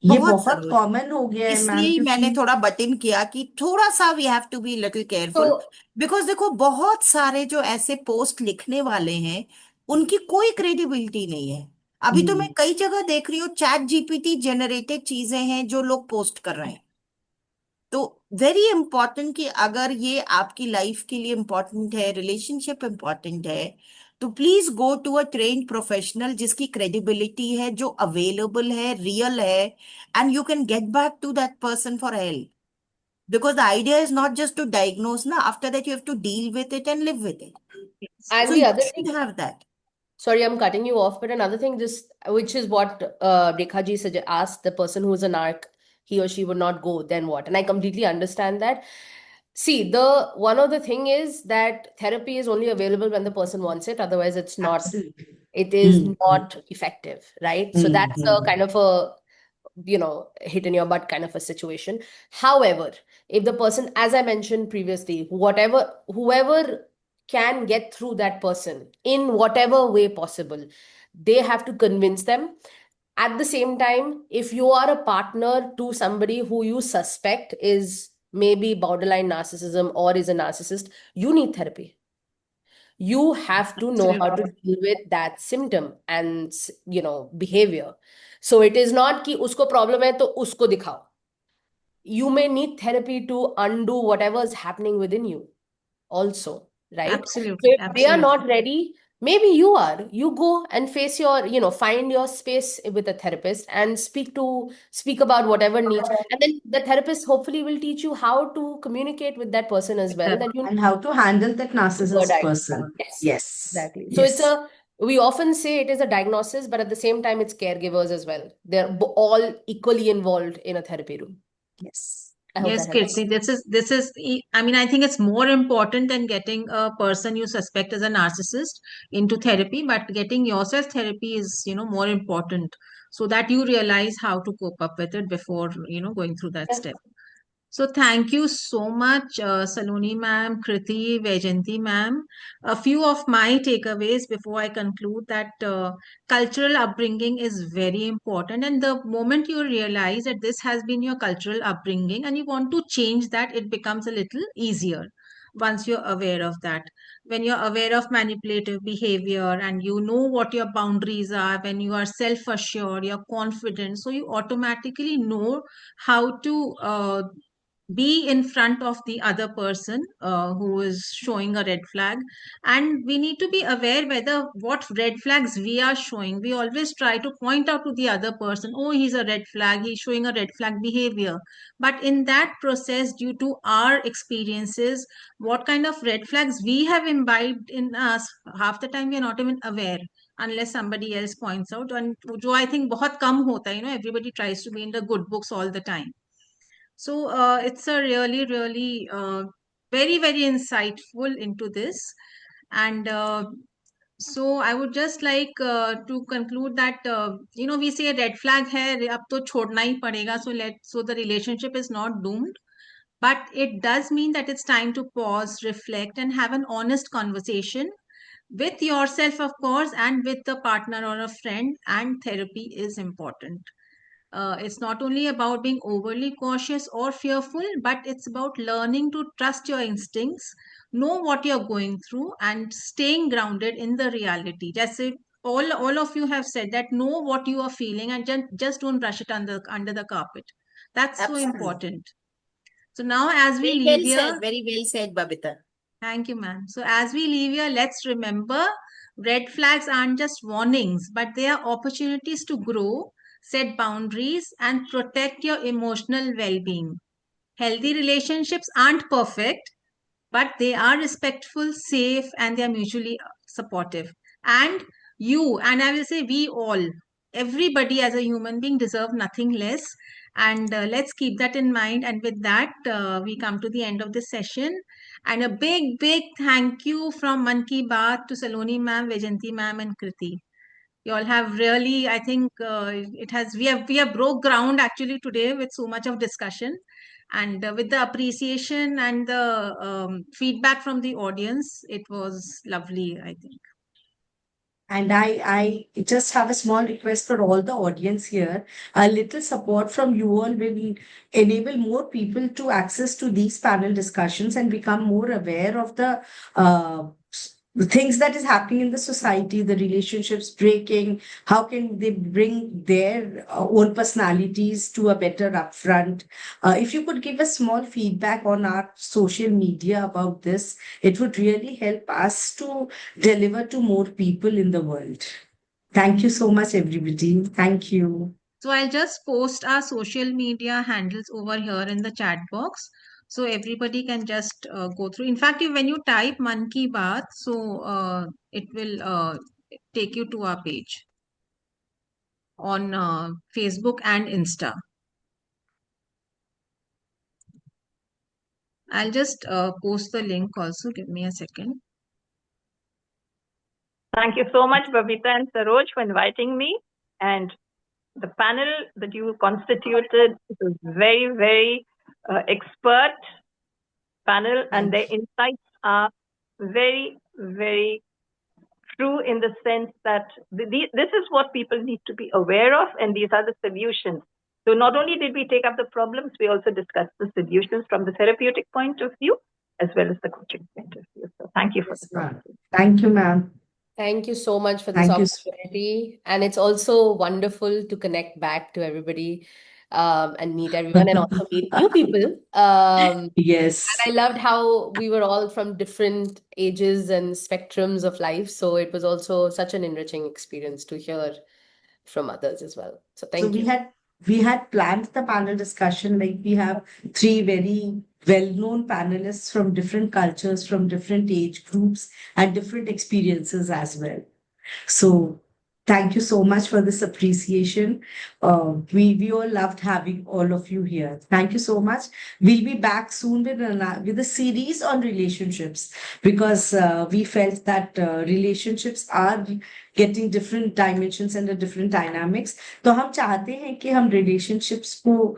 ये बहुत बहुत जरूर. कॉमन हो गया है मैम, इसलिए ही मैंने क्योंकि थोड़ा बट इन किया कि थोड़ा सा we have to be little careful, So, because देखो बहुत सारे जो ऐसे पोस्ट लिखने वाले हैं उनकी कोई क्रेडिबिलिटी नहीं है. अभी तो मैं कई जगह देख रही हूँ चैट जीपीटी जनरेटेड चीजें हैं जो लोग पोस्ट कर रहे हैं. तो वेरी इंपॉर्टेंट कि अगर ये आपकी लाइफ के लिए इंपॉर्टेंट है, रिलेशनशिप इंपॉर्टेंट है, तो please go to a trained professional जिसकी क्रेडिबिलिटी है, जो अवेलेबल है, रियल है, and you can get back to that person for help. Because the idea is not just to diagnose, na. After that, you have to deal with it and live with it. and So the you other should thing, have that. sorry, I'm cutting you off, but another thing, just which is what Rekha ji asked the person who is a narc, he or she would not go, then what? And I completely understand that. See, the one of the thing is that therapy is only available when the person wants it, otherwise it's not, absolutely. it is Hmm. not effective, right? So that's a kind of a hit in your butt kind of a situation. However, if the person, as I mentioned previously, whoever can get through that person in whatever way possible, they have to convince them. At the same time, if you are a partner to somebody who you suspect is maybe borderline narcissism or is a narcissist, you need therapy. You have to know how to deal with that symptom and behavior. So it is not कि उसको problem है तो उसको दिखाओ. You may need therapy to undo whatever is happening within you also, right? Absolutely. So if they are not ready, maybe you go and face your, find your space with a therapist and speak about whatever needs. And then the therapist hopefully will teach you how to communicate with that person as well, that you And how to handle that narcissist diagnosed. person. Yes, Yes. exactly. So it's Yes. we often say it is a diagnosis, but at the same time, it's caregivers as well. They're all equally involved in a therapy room. Yes. I hope Yes, that helps. Kirti, I mean, I think it's more important than getting a person you suspect as a narcissist into therapy, but getting yourself therapy is, more important so that you realize how to cope up with it before, going through that Yeah. step. So thank you so much, Saloni ma'am, Kriti, Vaijayanti ma'am. A few of my takeaways before I conclude that cultural upbringing is very important. And the moment you realize that this has been your cultural upbringing and you want to change that, it becomes a little easier once you're aware of that. When you're aware of manipulative behavior and you know what your boundaries are, when you are self-assured, you're confident, so you automatically know how to be in front of the other person who is showing a red flag, and we need to be aware whether what red flags we are showing. We always try to point out to the other person, oh, he's a red flag, he's showing a red flag behavior. But in that process, due to our experiences, what kind of red flags we have imbibed in us, half the time we are not even aware unless somebody else points out. And jo I think बहुत कम होता है, everybody tries to be in the good books all the time. So it's a really, really very, very insightful into this. And so I would just like to conclude that, we say a red flag hai, ab to chhodna hi padega, so the relationship is not doomed. But it does mean that it's time to pause, reflect, and have an honest conversation with yourself, of course, and with the partner or a friend. And therapy is important. It's not only about being overly cautious or fearful, but it's about learning to trust your instincts, know what you're going through, and staying grounded in the reality. Just say all of you have said that know what you are feeling and just don't brush it under the carpet. That's so Absolutely. important. So now, as we Very leave well here, said. Very well said, Babita. thank you, ma'am. So as we leave here, let's remember red flags aren't just warnings, but they are opportunities to grow, set boundaries, and protect your emotional well-being. Healthy relationships aren't perfect, but they are respectful, safe, and they are mutually supportive. And you, and I will say we all, everybody as a human being deserve nothing less. And let's keep that in mind. And with that, we come to the end of this session. And a big, big thank you from Man Ki Baat to Saloni ma'am, Vajanti ma'am, and Kriti. You all have really, I think we have broke ground actually today with so much of discussion. And with the appreciation and the feedback from the audience, it was lovely, I think. And I just have a small request for all the audience here. A little support from you all will enable more people to access to these panel discussions and become more aware of the things that is happening in the society, the relationships breaking. How can they bring their own personalities to a better upfront? If you could give a small feedback on our social media about this, it would really help us to deliver to more people in the world. Thank you so much, everybody. Thank you. So I'll just post our social media handles over here in the chat box. So everybody can just go through. In fact, when you type Man Ki Baat, so it will take you to our page on Facebook and Insta. I'll just post the link also. Give me a second. Thank you so much, Babita and Saroj, for inviting me. And the panel that you constituted is a very, very expert panel, and their insights are very, very true in the sense that this is what people need to be aware of, and these are the solutions. So not only did we take up the problems, we also discussed the solutions from the therapeutic point of view, as well as the coaching point of view. So thank you for the opportunity. Thank you, ma'am. Thank you so much for this Thank you. opportunity. And it's also wonderful to connect back to everybody and meet everyone and also meet new people. Yes. And I loved how we were all from different ages and spectrums of life. So it was also such an enriching experience to hear from others as well. So thank So you. we had planned the panel discussion, like we have three very well-known panelists from different cultures, from different age groups, and different experiences as well. So thank you so much for this appreciation. We all loved having all of you here. Thank you so much. We'll be back soon with a series on relationships, because we felt that relationships are getting different dimensions and different dynamics. तो हम चाहते हैं कि हम relationships को